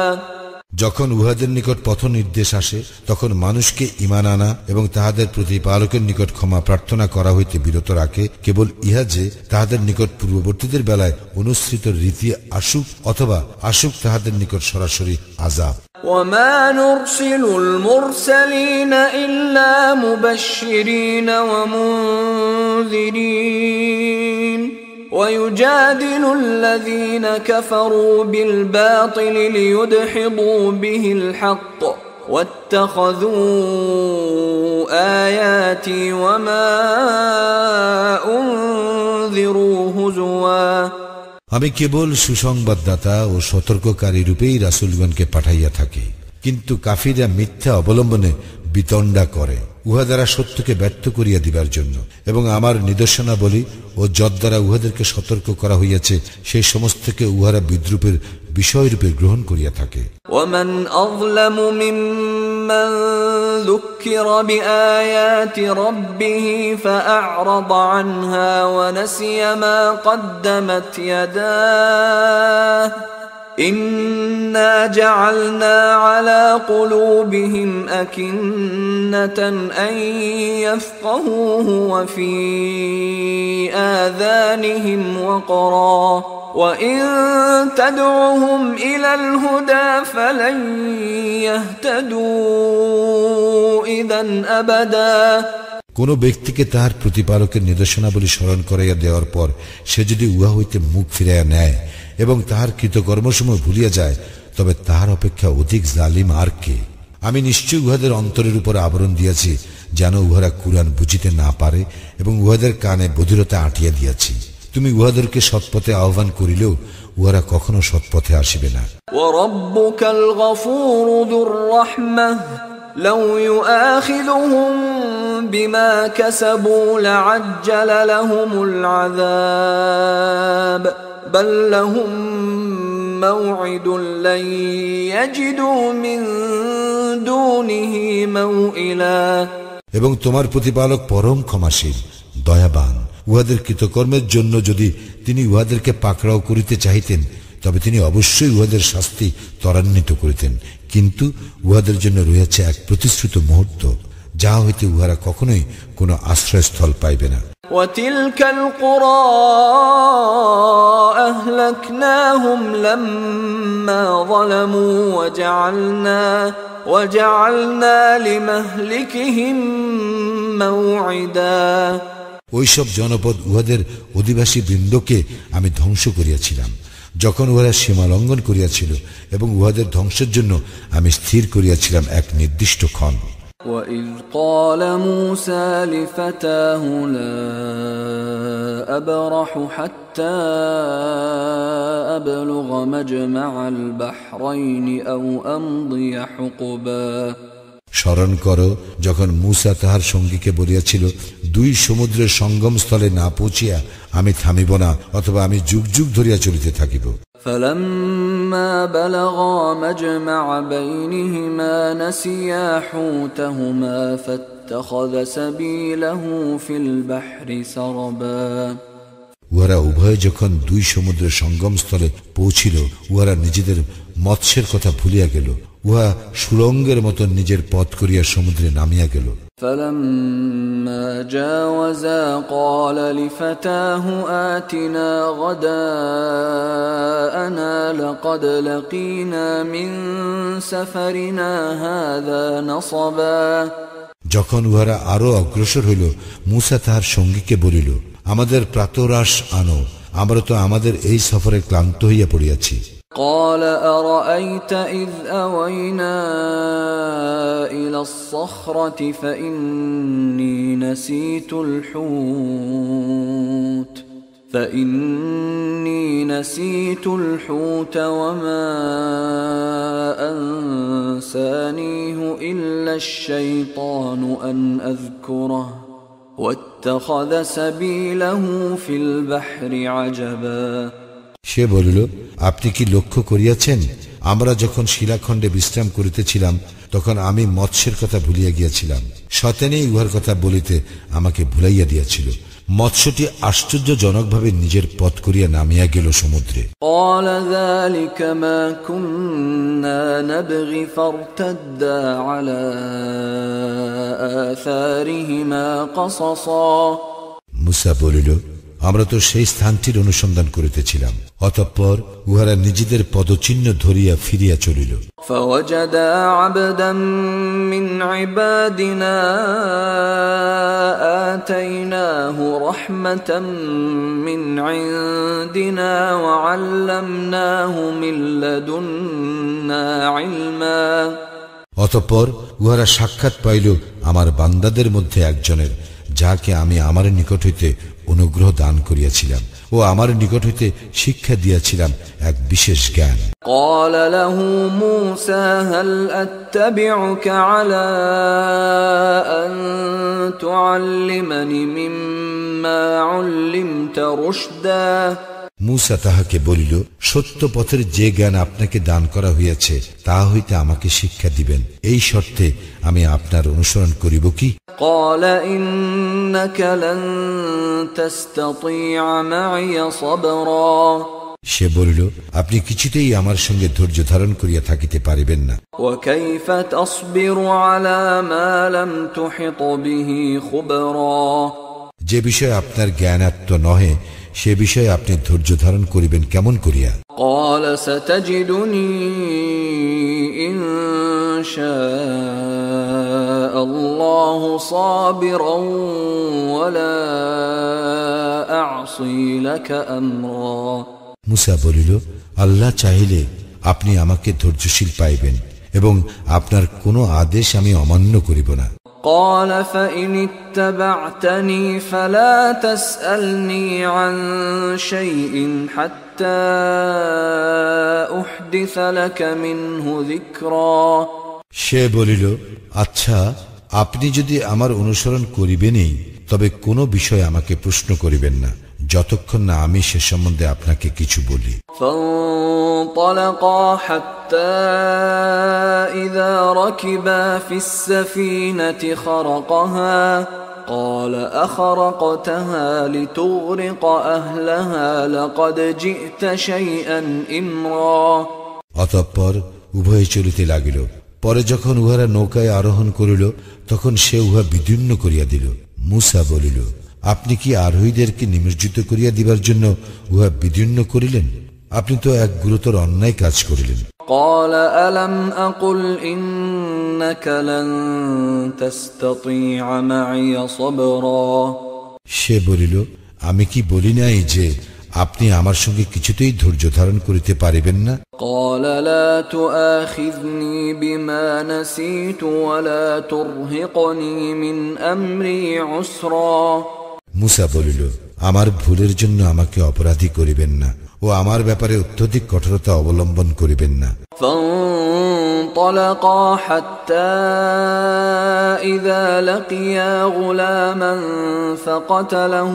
যখন উহাদের নিকট পথ নির্দেশ আসে তখন মানুষকে ঈমান আনা এবং তাহাদের প্রতিপালকের নিকট ক্ষমা প্রার্থনা করা হইতে বিরত রাখে, কেবল ইহা যে তাহাদের নিকট পূর্ববর্তীদের বেলায় অনুসৃত রীতি আসুক অথবা আসুক তাহাদের নিকট সরাসরি আযাব। وَمَا نُرْسِلُ الْمُرْسَلِينَ إِلَّا مُبَشِّرِينَ وَمُنذِرِينَ وَيُجَادِلُ الَّذِينَ كَفَرُوا بِالْبَاطِلِ لِيُدْحِضُوا بِهِ الْحَقَّ وَاتَّخَذُوا آيَاتِي وَمَا أُنذِرُوا هُزُوًا আমি কেবল সুসংবাদদাতা ও সতর্ককারী রূপেই রাসূলগণকে পাঠাইয়া থাকি, কিন্তু কাফিররা মিথ্যা অবলম্বনে বিতণ্ডা করে উহা দ্বারা সত্যকে ব্যর্থ করিয়া দিবার জন্য, এবং আমার নিদর্শনাবলী ও যদ্বারা উহাদেরকে সতর্ক করা হইয়াছে সেই সমস্তকে উহারা বিদ্রুপের বিষয়রূপে গ্রহণ করিয়া থাকে। وَمَنْ أَظْلَمُ مِمَّنْ ذُكِّرَ بِآيَاتِ رَبِّهِ فَأَعْرَضَ عَنْهَا وَنَسِيَ مَا قَدَّمَتْ يَدَاهُ إِنَّا جَعَلْنَا عَلَى قُلُوبِهِمْ أَكِنَّةً أَن يَفْقَهُوهُ وَفِي آذَانِهِمْ وَقْرًا وَإِن تَدْعُهُمْ إِلَى الْهُدَى فَلَن يَهْتَدُوا إِذًا أَبَدًا কোন ব্যক্তিকে তাহার প্রতিপালকের নিদর্শনাবলী স্মরণ করাইয়া দেওয়ার পর সে যদি উহা হইতে মুখ ফিরাইয়া নেয় এবং তাহার কৃতকর্মসমূহ ভুলিয়া যায়, তবে তাহার অপেক্ষা অধিক জালিম আর কে? আমি নিশ্চয় উহাদের অন্তরের উপর আবরণ দিয়াছি যেন উহারা কুরআন বুঝিতে না পারে, এবং উহাদের কানে বধিরতা আঁটিয়া দিয়াছি। তুমি উহাদেরকে সৎপথে আহ্বান করিলেও উহারা কখনো সৎপথে আসিবে না। وَرَبُّكَ الْغَفُورُ ذُو الرَّحْمَةِ لَوْ يُؤَاخِذُهُم بِمَا كَسَبُوا لَعَجَّلَ لَهُمُ الْعَذَابَ بَل لَّهُم مَّوْعِدٌ لَّن يَجِدُوا مِن دُونِهِ مَوْئِلًا এবং তোমার প্রতিপালক পরম ক্ষমাশীল, দয়াবান। উহাদের কৃতকর্মের জন্য যদি তিনি উহাদেরকে পাকড়াও করিতে চাহিতেন, তবে তিনি অবশ্যই উহাদের শাস্তি ত্বরান্বিত করিতেন, কিন্তু উহাদের জন্য রয়েছে এক প্রতিশ্রুত মুহূর্ত, যাহা হইতে উহারা কখনোই কোনো আশ্রয়স্থল পাইবে না। وَتِلْكَ الْقُرَى أَهْلَكْنَاهُمْ لَمَّا ظَلَمُوا وَجَعَلْنَا لِمَهْلِكِهِمْ مَوْعِدًا ওইসব জনপদ উহাদের অধিবাসী বৃন্দকে আমি ধ্বংস করিয়াছিলাম যখন উহারা সীমা লঙ্ঘন করিয়াছিল, এবং উহাদের ধ্বংসের জন্য আমি স্থির করিয়াছিলাম এক নির্দিষ্ট ক্ষণ। وَإِذْ قَالَ مُوسَى لِفَتَاهُ لَا أَبْرَحُ حَتَّى أَبْلُغَ مَجْمَعَ الْبَحْرَيْنِ أَوْ أَمْضِيَ حُقُبًا স্মরণ করো যখন মূসা তাহার সঙ্গীকে বলিয়াছিল, দুই সমুদ্রের সঙ্গম স্থলে না পৌঁছিয়া আমি থামিব না, অথবা আমি যুগ যুগ ধরিয়া চলিতে থাকিব। فَلَمَّا بَلَغَا مَجْمَعَ بَيْنِهِمَا نَسِيَا حُوتَهُمَا فَاتَّخَذَ سَبِيلَهُ فِي الْبَحْرِ سَرَبًا উহারা উভয়ে যখন দুই সমুদ্রের সঙ্গমস্থলে পৌঁছিল, উহারা নিজেদের মৎস্যের কথা ভুলিয়া গেল। উহা সুরঙ্গের মতো নিজের পথ করিয়া সমুদ্রে নামিয়া গেল। فلما جاوزا قال لفتاه آتنا غداءنا لقد لقينا من سفرنا هذا نصبا। যখন উহারা আরো অগ্রসর হইল, মূসা তাহার সঙ্গীকে বলিল, আমাদের প্রাতরাশ আনো, আমরা তো আমাদের এই সফরে ক্লান্ত হইয়া পড়িয়াছি। قال أرأيت إذ أوينا إلى الصخرة فإني نسيت الحوت وما أنسانيه إلا الشيطان أن أذكره واتخذ سبيله في البحر عجبا। সে বলিল, আপনি কি লক্ষ্য করিয়াছেন, আমরা যখন শিলাখণ্ডে বিশ্রাম করিতেছিলাম তখন আমি মৎস্যের কথা ভুলিয়া গিয়াছিলাম। শয়তানই উহার কথা বলিতে আমাকে ভুলাইয়া দিয়াছিল। মৎস্যটি আশ্চর্যজনকভাবে নিজের পথ করিয়া নামিয়া গেল সমুদ্রে। قال ذلك ما كنا نبغي فارتدا على آثارهما قصصا। মূসা বলিল, আমরা তো সেই স্থানটির অনুসন্ধান করিতেছিলাম। অতঃপর উহারা নিজেদের পদচিহ্ন ধরিয়া ফিরিয়া চলিল। فوجدا عبدا من عبادنا آتيناه رحمة من عندنا وعلمناه من لدنا علما। অতঃপর উহারা সাক্ষাৎ পাইল আমার বান্দাদের মধ্যে একজনের, যাকে আমি আমার নিকট হইতে অনুগ্রহ দান করিয়াছিলাম ও আমার নিকট হইতে শিক্ষা দিয়াছিলাম এক বিশেষ জ্ঞান। قال له موسى هل أتبعك على أن تعلمني مما علمت رشدا। মূসা তাহাকে বলিল, সত্য পথের যে জ্ঞান আপনাকে দান করা হইয়াছে তা হইতে আমাকে শিক্ষা দিবেন, এই শর্তে আমি আপনার অনুসরণ করিব কি? قال إنك لن تستطيع معي صبرا। সে বলিল, আপনি কিছুতেই আমার সঙ্গে ধৈর্য ধারণ করিয়া থাকিতে পারিবেন না। وكيف تصبر على ما لم تحط به خبرا। যে বিষয়ে আপনার জ্ঞানাত্ম নহে সে বিষয়ে আপনি ধৈর্য ধারণ করিবেন কেমন করিয়া? قال ستجدني إن شاء الله صابرا ولا أعصي لك أمرا। মূসা বলিল, আল্লাহ চাহিলে আপনি আমাকে ধৈর্যশীল পাইবেন এবং আপনার কোনো আদেশ আমি অমান্য করিব না। قال فإن اتبعتني فلا تسألني عن شيء حتى أحدث لك منه ذكرا। সে বলিল, আচ্ছা, আপনি যদি আমার অনুসরণ করিবেনই তবে কোনো বিষয় আমাকে প্রশ্ন করিবেন না, যতক্ষণ না আমি সে সম্বন্ধে আপনাকে কিছু বলি। فانطلقا حتى إذا ركبا في السفينة خرقها قال أخرقتها لتغرق أهلها لقد جئت شيئا إمرا। অতঃপর উভয়ে চলিতে লাগিল। পরে যখন উহারা নৌকায় আরোহণ করিল তখন সে উহা বিদীর্ণ করিয়া দিল। মূসা বলিল, আপনি কি আরোহীদেরকে নিমজ্জিত করিয়া দিবার জন্য উহা বিদীর্ণ করিলেন? আপনি তো এক গুরুতর অন্যায় কাজ করিলেন। قال ألم أقل إنك لن تستطيع معي صبرا। সে বলিল, আমি কি বলি নাই যে আপনি আমার সঙ্গে কিছুতেই ধৈর্য ধারণ করিতে পারিবেন না? قال لا تؤاخذني بما نسيت ولا ترهقني من أمري عسرا। মূসা বলিল, আমার ভুলের জন্য আমাকে অপরাধী করিবেন না ও আমার ব্যাপারে অত্যধিক কঠোরতা অবলম্বন করিবেন না। فانطلقا حتى إذا لقيا غلاما فقتله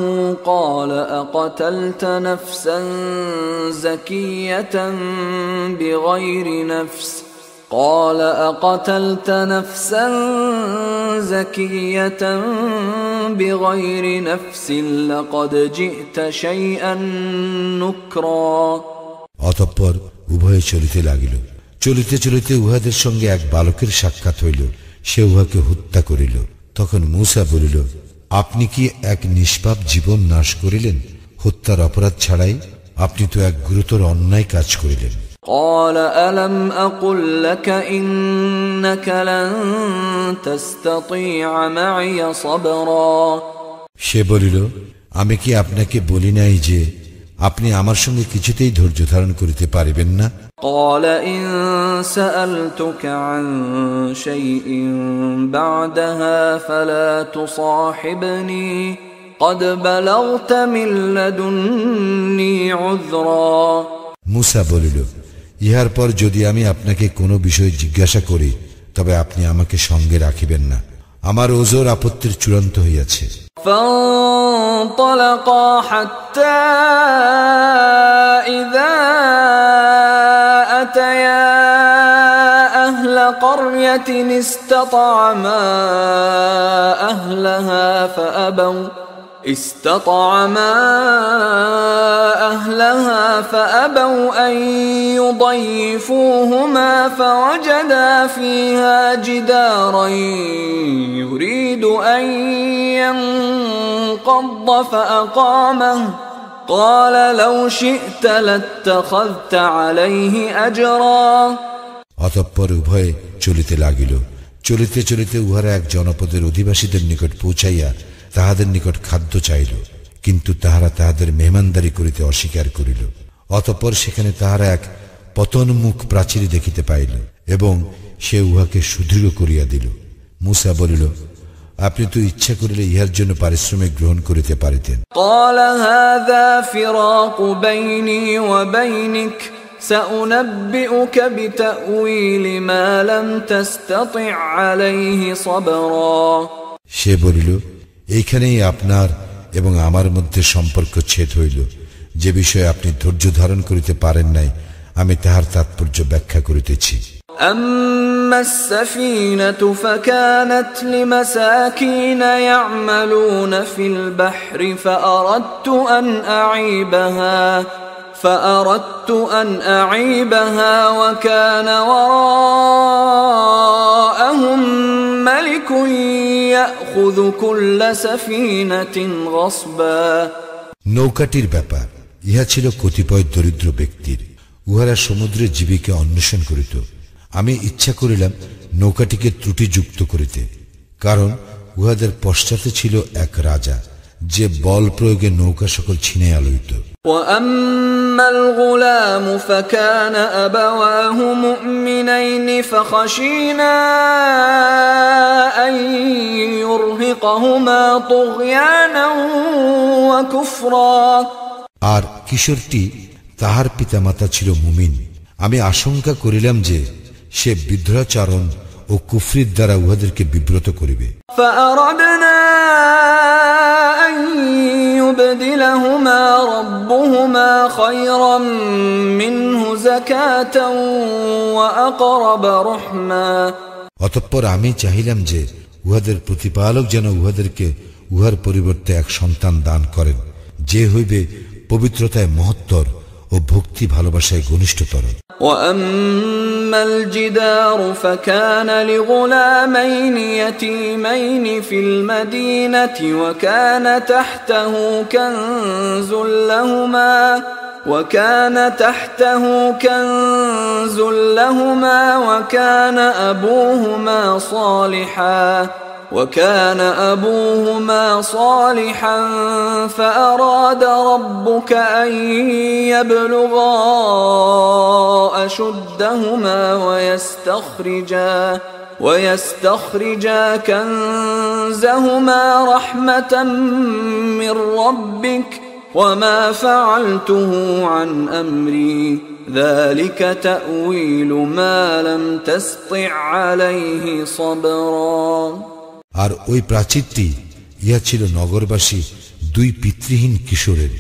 قال أقتلت نفسا زكية بغير نفس قال أقتلت نفسا زكية بغير نفس لقد جئت شيئا نكرا। অতঃপর উভয়ে চলিতে লাগিল। চলিতে চলিতে উহাদের সঙ্গে এক বালকের সাক্ষাৎ হইল, সে উহাকে হত্যা করিল। তখন মূসা বলিল, আপনি কি এক নিষ্পাপ জীবন নাশ করিলেন হত্যার অপরাধ ছাড়াই? আপনি তো এক গুরুতর অন্যায় কাজ করিলেন। قال ألم أقل لك إنك لن تستطيع معي صبرا। সে বলিল, আমি কি আপনাকে বলি নাই যে আপনি আমার সঙ্গে কিছুতেই ধৈর্য ধারণ করিতে পারিবেন না? قال إن سألتك عن شيء بعدها فلا تصاحبني قد بلغت من لدني عذرا। মূসা বলিল, ইহার পর যদি আমি আপনাকে কোনো বিষয় জিজ্ঞাসা করি তবে আপনি আমাকে সঙ্গে রাখিবেন না, আমার ওজর আপত্তির চূড়ান্ত হইয়াছে। فانطلقا حتى إذا أتيا أهل قرية استطعما أهلها فأبوا أن يضيفوهما فوجدا فيها جدارا يريد أن ينقض فأقامه قال لو شئت لاتخذت عليه أجرا। অতঃপর উভয়ে চলিতে লাগিল। চলিতে চলিতে উহারা এক জনপদের অধিবাসীদের নিকট পৌঁছাইয়া তাহাদের নিকট খাদ্য চাইল, কিন্তু তাহারা তাহাদের মেহমানদারি করিতে অস্বীকার করিল। অতঃপর সেখানে তাহারা এক পতনমুখ প্রাচীর দেখিতে পাইল এবং সে উহাকে সুদৃঢ় করিয়া দিল। মূসা বলিল, আপনি তো ইচ্ছা করিলে ইহার জন্য পারিশ্রমিক গ্রহণ করিতে পারিতেন। قال هذا فراق بيني وبينك سأنبئك بتأويل ما لم تستطع عليه صبرا। সে বলিল, এইখানেই আপনার এবং আমার মধ্যে সম্পর্ক ছেদ হইল। যে বিষয়ে আপনি ধৈর্য ধারণ করিতে পারেন নাই আমি তাহার তাৎপর্য ব্যাখ্যা করিতেছি। أما السفينة فكانت لمساكين يعملون في البحر فأردت أن أعيبها وكان وراءهم ملك يأخذ كل سفينة غصبا। নৌকাটির ব্যাপার ইহা ছিল কতিপয় দরিদ্র ব্যক্তির, উহারা সমুদ্রের জীবিকা অন্বেষণ করিত। আমি ইচ্ছা করিলাম নৌকাটিকে ত্রুটিযুক্ত করিতে, কারণ উহাদের পশ্চাতে ছিল এক রাজা যে বল প্রয়োগে নৌকা সকল ছিনাইয়া লইত। وأما الغلام فكان أبواه مؤمنين فخشينا أن يرهقهما طغيانا وكفرا। আর কিশোরটি তাহার পিতামাতা ছিল মুমিন, আমি আশঙ্কা করিলাম যে সে বিদ্রোহাচরণ ও কুফরির দ্বারা উহাদেরকে বিব্রত করিবে। فأردنا أن يبدلهما ربهما خيرا منه زكاة وأقرب رحما। অতঃপর আমি চাহিলাম যে উহাদের প্রতিপালক যেন উহাদেরকে উহার পরিবর্তে এক সন্তান দান করেন, যে হইবে পবিত্রতায় মহত্তর ও ভক্তি ভালোবাসায় ঘনিষ্ঠতর। وأما الجدار فكان لغلامين يتيمين في المدينة وكان تحته كنز لهما وكان أبوهما صالحا فأراد ربك أن يبلغا أشدهما ويستخرجا كنزهما رحمة من ربك وما فعلته عن أمري ذلك تأويل ما لم تستطع عليه صبرا। আর ওই প্রাচীরটি ইহা ছিল নগরবাসী দুই পিতৃহীন কিশোরের।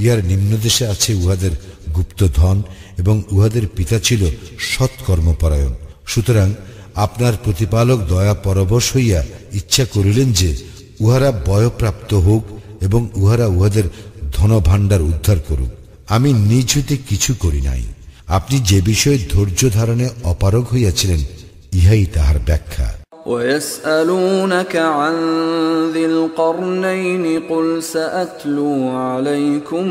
ইহার নিম্নদেশে আছে উহাদের গুপ্তধন এবং উহাদের পিতা ছিল সৎকর্মপরায়ণ, সুতরাং আপনার প্রতিপালক দয়া পরবশ হইয়া ইচ্ছা করিলেন যে উহারা বয়প্রাপ্ত হোক এবং উহারা উহাদের ধনভাণ্ডার উদ্ধার করুক। আমি নিজ হইতে কিছু করি নাই। আপনি যে বিষয়ে ধৈর্য ধারণে অপারগ হইয়াছিলেন, ইহাই তাহার ব্যাখ্যা। وَيَسْأَلُونَكَ عَنْ ذِي الْقَرْنَيْنِ قُلْ سَأَتْلُو عَلَيْكُمْ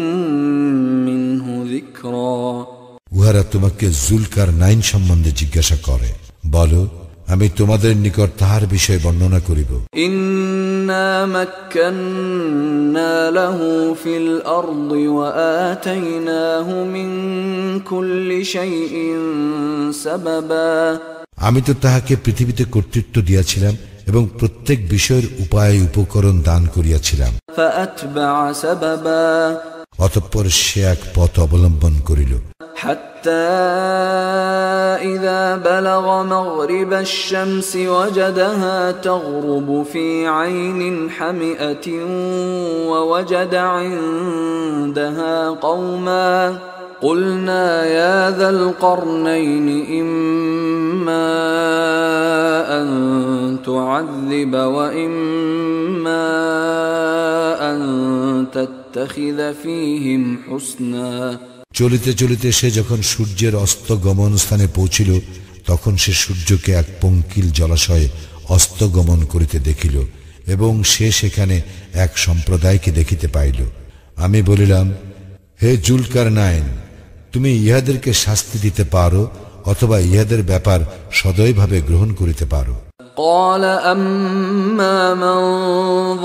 مِنْهُ ذِكْرًا। উহারা তোমাকে জুলকার নাইন সম্বন্ধে জিজ্ঞাসা করে, বলো, আমি তোমাদের নিকট তাহার বিষয়ে বর্ণনা করিব। ইন্না মাক্কান্না লাহু ফিল আরদি ওয়া আতাইনাহু মিন কুল্লি শাইইন সাবাবা। আমি তো তাহাকে পৃথিবীতে কর্তৃত্ব দিয়াছিলাম এবং প্রত্যেক বিষয়ের উপায় উপকরণ দান করিয়াছিলাম। ফাআতবা'a সাবাবা। অতঃপর সে এক পথ অবলম্বন করিল। حتى إذا بلغ مغرب الشمس وجدها تغرب في عين حمئة ووجد عندها قوما قلنا يا ذا القرنين إما أن تعذب وإما أن تتخذ فيهم حسنا। চলিতে চলিতে সে যখন সূর্যের অস্ত গমন স্থানে পৌঁছিল, তখন সে সূর্যকে এক পঙ্কিল জলাশয়ে অস্ত গমন করিতে দেখিল এবং সে সেখানে এক সম্প্রদায়কে দেখিতে পাইল। আমি বলিলাম, হে জুলকার নাইন, তুমি ইহাদেরকে শাস্তি দিতে পারো অথবা ইহাদের ব্যাপার সদয়ভাবে গ্রহণ করিতে পারো। قال أما من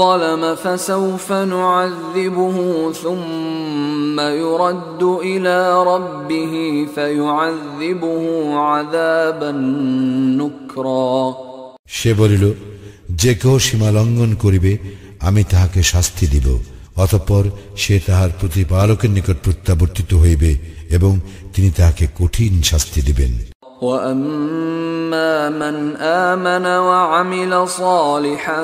ظلم فسوف نعذبه ثم يرد إلى ربه فيعذبه عذابا نكرا। সে বলিল, যে কেহ সীমা লঙ্ঘন করিবে আমি তাহাকে শাস্তি দিব, অতঃপর সে তাহার প্রতিপালকের নিকট প্রত্যাবর্তিত হইবে এবং তিনি তাহাকে কঠিন শাস্তি দিবেন। وَأَمَّا مَنْ آمَنَ وَعَمِلَ صَالِحًا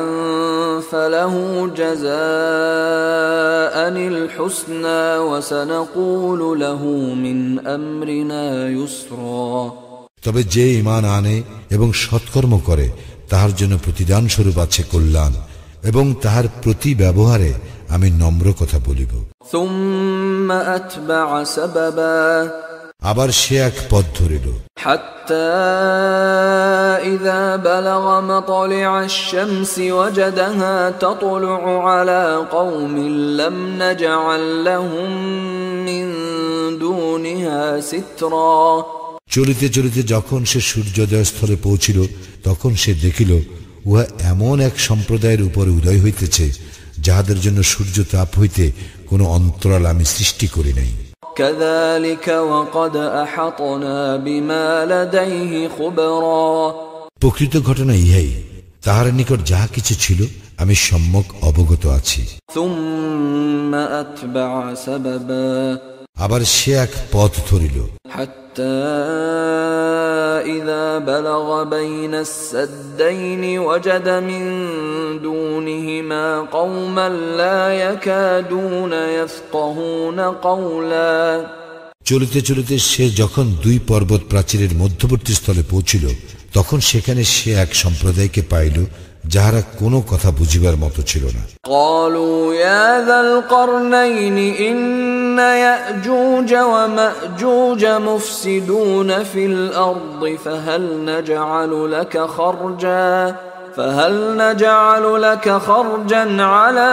فَلَهُ جَزَاءً الْحُسْنَى وَسَنَقُولُ لَهُ مِنْ أَمْرِنَا يُسْرًا। তবে যে ঈমান আনে এবং সৎকর্ম করে তাহার জন্য প্রতিদান স্বরূপ আছে কল্যাণ, এবং তাহার প্রতি ব্যবহারে আমি নম্র কথা বলিব। ثُمَّ أَتْبَعَ سَبَبًا। আবার সে এক পথ ধরিল। حتى إذا بلغ مطلع الشمس وجدها تطلع على قوم لم نجعل لهم من دونها سترا। চলিতে চলিতে যখন সে সূর্যোদয় স্থলে পৌঁছিল, তখন সে দেখিল উহা এমন এক সম্প্রদায়ের উপরে উদয় হইতেছে যাহাদের জন্য সূর্য তাপ হইতে কোনো অন্তরাল আমি সৃষ্টি করি নাই। كذلك وقد أحطنا بما لديه خبرا। প্রকৃত ঘটনা ইহাই, তাহার নিকট যাহা কিছু ছিল আমি সম্যক অবগত আছি। ثم أتبع سببا। আবার সে এক পথ ধরিল। حتى إذا بلغ بين السدين وجد من دونهما قوما لا يكادون يفقهون قولا। চলিতে চলিতে সে যখন দুই পর্বত প্রাচীরের মধ্যবর্তী স্থলে পৌঁছিল, তখন সেখানে সে এক সম্প্রদায়কে পাইল যাহারা কোনো কথা বুঝিবার মতো ছিল না। قالوا يا ذا القرنين إن يأجوج ومأجوج مفسدون في الأرض فهل نجعل لك خرجا على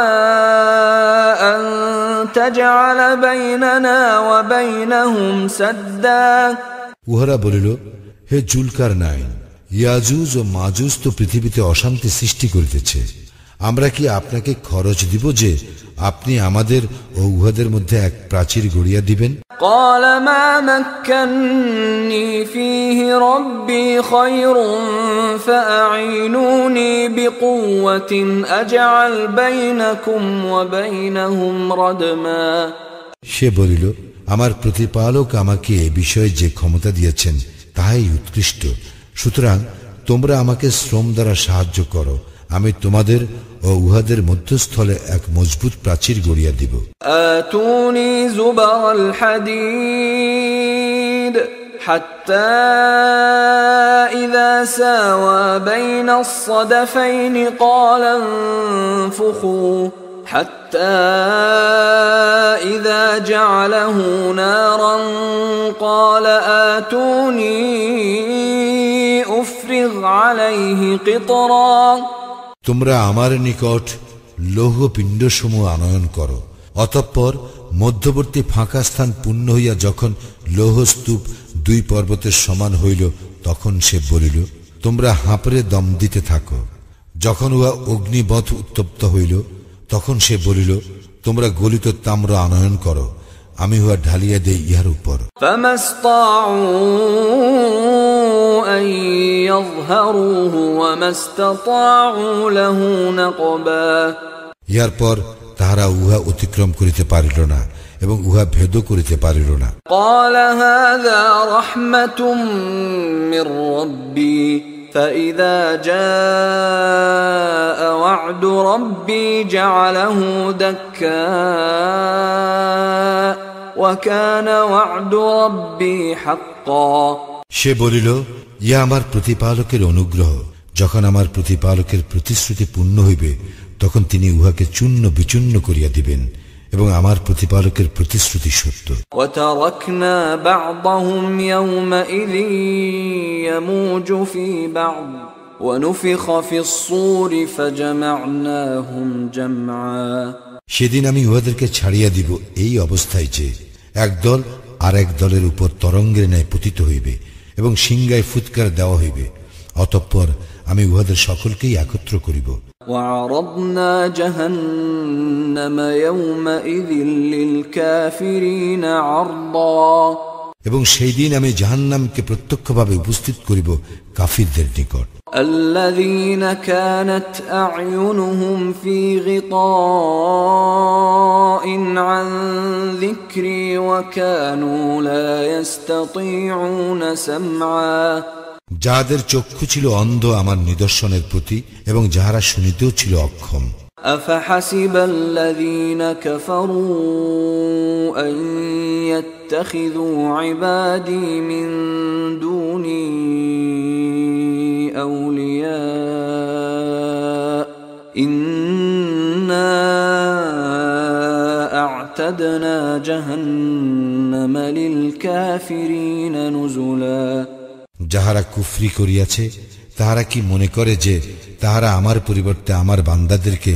أن تجعل بيننا وبينهم سدا। উহারা বলিল, হে জুলকার নাইন, ইয়াজুজ ও মাজুজ তো পৃথিবীতে অশান্তি সৃষ্টি করিতেছে, আমরা কি আপনাকে খরচ দিব যে আপনি আমাদের ও উহাদের মধ্যে এক প্রাচীর গড়িয়া দিবেন? قال ما مكنني فيه ربي خير فأعينوني بقوة أجعل بينكم وبينهم ردما। সে বলিল, আমার প্রতিপালক আমাকে এ বিষয়ে যে ক্ষমতা দিয়েছেন তাহাই উৎকৃষ্ট, সুতরাং তোমরা আমাকে শ্রম দ্বারা সাহায্য করো, আমি তোমাদের ও উহাদের মধ্যস্থলে এক মজবুত প্রাচীর গড়িয়া দিব। আতুনি যুবাল হাদিদ হাত্তা إذا ساوى بين الصدفين قال انفخوا حتى إذا جعله نارا قال آتوني أفرغ عليه قطرا তোমরা আমার নিকট লৌহ পিণ্ডসমূহ আনয়ন করো, অতঃপর মধ্যবর্তী ফাঁকা স্থান পূর্ণ হইয়া যখন লৌহস্তূপ দুই পর্বতের সমান হইল, তখন সে বলিল, তোমরা হাঁপড়ে দম দিতে থাকো। যখন উহা অগ্নিবৎ উত্তপ্ত হইল, তখন সে বলিল, তোমরা গলিত তাম্র আনয়ন করো, আমি উহা ঢালিয়া দেই ইহার উপর। ইহার পর তাহারা উহা অতিক্রম করিতে পারিল না এবং উহা ভেদ করিতে পারিল না। قال هذا رحمة من ربي فإذا جاء وعد ربي جعله دكاء وكان وعد ربي حقا সে বলিল, ইয়া আমার প্রতিপালকের অনুগ্রহ, যখন আমার প্রতিপালকের প্রতিশ্রুতি পূর্ণ হইবে তখন তিনি উহাকে চূর্ণ বিচূর্ণ করিয়া দিবেন এবং আমার প্রতিপালকের প্রতিশ্রুতি সত্য। وتركنا بعضهم يومئذ يموج في بعض ونفخ في الصور فجمعناهم جمعا সেদিন আমি উহাদেরকে ছাড়িয়া দিব এই অবস্থায় যে একদল আর এক দলের উপর তরঙ্গের ন্যায় পতিত হইবে এবং সিংহায় ফুৎকার দেওয়া হইবে, অতঃপর আমি উহাদের সকলকেই একত্র করিব। وعرضنا جهنم يومئذ للكافرين عرضا এবং সেই দিন আমি জাহান্নামকে প্রত্যক্ষভাবে উপস্থিত করিব কাফিরদের নিকট। الذين كانت أعينهم في غطاء عن ذكري وكانوا لا يستطيعون سمعا যাদের চক্ষু ছিল অন্ধ আমার নিদর্শনের প্রতি এবং যাহারা শুনিতেও ছিল অক্ষম। أفحسب الذين كفروا أن يتخذوا عبادي من دوني أولياء إنا أعتدنا جهنم للكافرين نزلا যাহারা কুফরি করিয়াছে তাহারা কি মনে করে যে তাহারা আমার পরিবর্তে আমার বান্দাদেরকে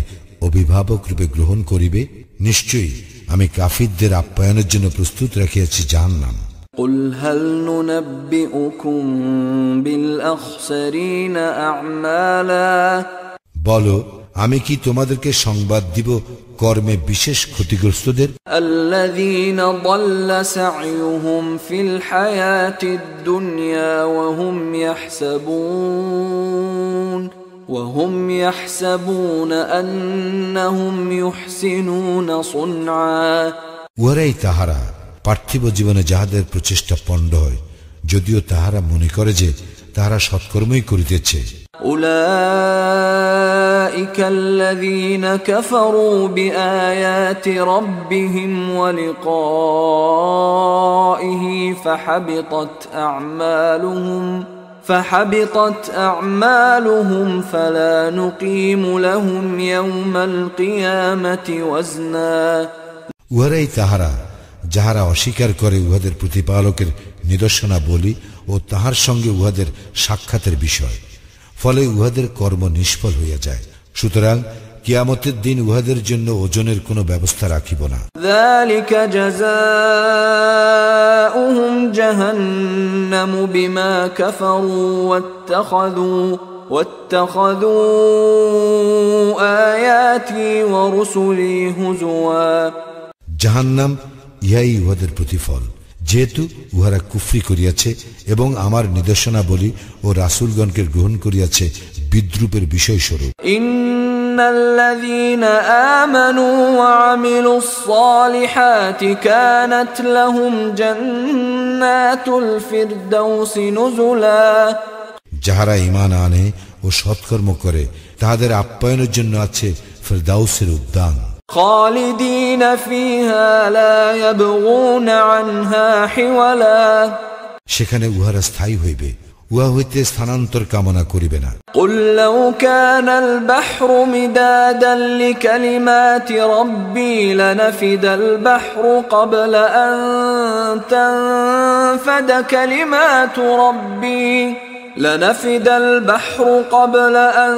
অভিভাবক রূপে গ্রহণ করিবে? নিশ্চয়ই আমি কাফিরদের আপ্যায়নের জন্য প্রস্তুত রাখিয়াছি জাহান্নাম। قل هل ننبئكم بالأخسرين أعمالا বলো, আমি কি তোমাদেরকে সংবাদ দিব কর্মে বিশেষ ক্ষতিগ্রস্তদের? الذين ضل سعيهم في الحياة الدنيا وهم يحسبون أنهم يحسنون صنعا উহারাই তাহারা পার্থিব জীবনে যাহাদের প্রচেষ্টা পণ্ড হয়, যদিও তাহারা মনে করে যে তাহারা সৎকর্মই করিতেছে। أولئك الذين كفروا بآيات ربهم ولقائه فحبطت أعمالهم فلا نقيم لهم يوم القيامة وزنا উহারাই তাহারা যাহারা অস্বীকার করে উহাদের প্রতিপালকের নিদর্শনাবলী ও তাহার সঙ্গে উহাদের সাক্ষাতের বিষয়, ফলে উহাদের কর্ম নিষ্ফল হইয়া যায়। সুতরাং কিয়ামতের দিন উহাদের জন্য ওজনের কোনো ব্যবস্থা রাখিব না। ذلك جزاؤهم جهنم بما كفروا واتخذوا آياتي ورسلي هزوا জাহান্নাম ইহাই উহাদের প্রতিফল, যেহেতু উহারা কুফরি করিয়াছে এবং আমার নিদর্শনাবলী ও রাসূলগণকে গ্রহণ করিয়াছে বিদ্রূপের বিষয়স্বরূপ। ইন্নাল্লাযীনা আমানু ওয়া আমিলুস সালিহাতি কানাত লাহুম জান্নাতুল ফিরদাউসি নুজুলা যাহারা ঈমান আনে ও সৎকর্ম করে তাহাদের আপ্যায়নের জন্য আছে ফিরদাউসের উদ্যান। খালিদিন ফিহা লা ইয়াবগুনা আনহা হিওয়ালা সেখানে উহারা স্থায়ী হইবে, উহা হইতে স্থানান্তর কামনা করিবে না। قل لو كان البحر مدادا لكلمات ربي لنفد البحر قبل أن تنفد كلمات ربي لنفد البحر قبل أن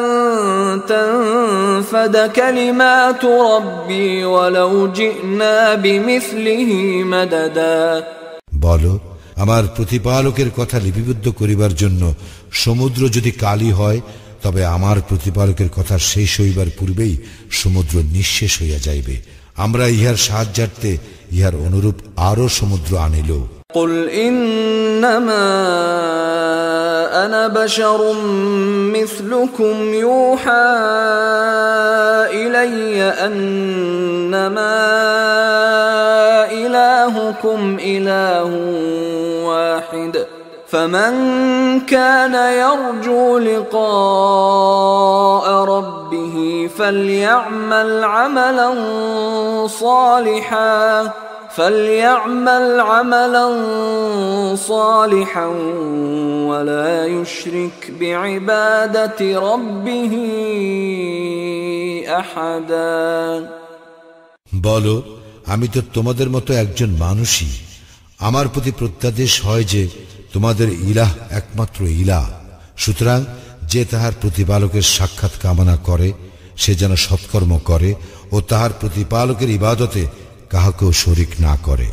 تنفد كلمات ربي ولو جئنا بمثله مددا বলো, আমার প্রতিপালকের কথা লিপিবদ্ধ করিবার জন্য সমুদ্র যদি কালি হয়, তবে আমার প্রতিপালকের কথা শেষ হইবার পূর্বেই সমুদ্র নিঃশেষ হইয়া যাইবে। আমরা ইহার সাহায্যার্থে ইহার অনুরূপ আরো সমুদ্র আনিল। قل إنما أنا بشر مثلكم يوحى إلي أنما إلهكم إله واحد فمن كان يرجو لقاء ربه فليعمل عملا صالحا ولا يشرك بعبادة ربه أحدا বলো, আমি তো তোমাদের মতো একজন মানুষই। আমার প্রতি প্রত্যাদেশ হয় যে তোমাদের ইলাহ একমাত্র ইলাহ। সুতরাং যে তাহার প্রতিপালকের সাক্ষাৎ কামনা করে সে যেন সৎকর্ম করে ও তাহার প্রতিপালকের ইবাদতে কাহাকেও শরীক না করে।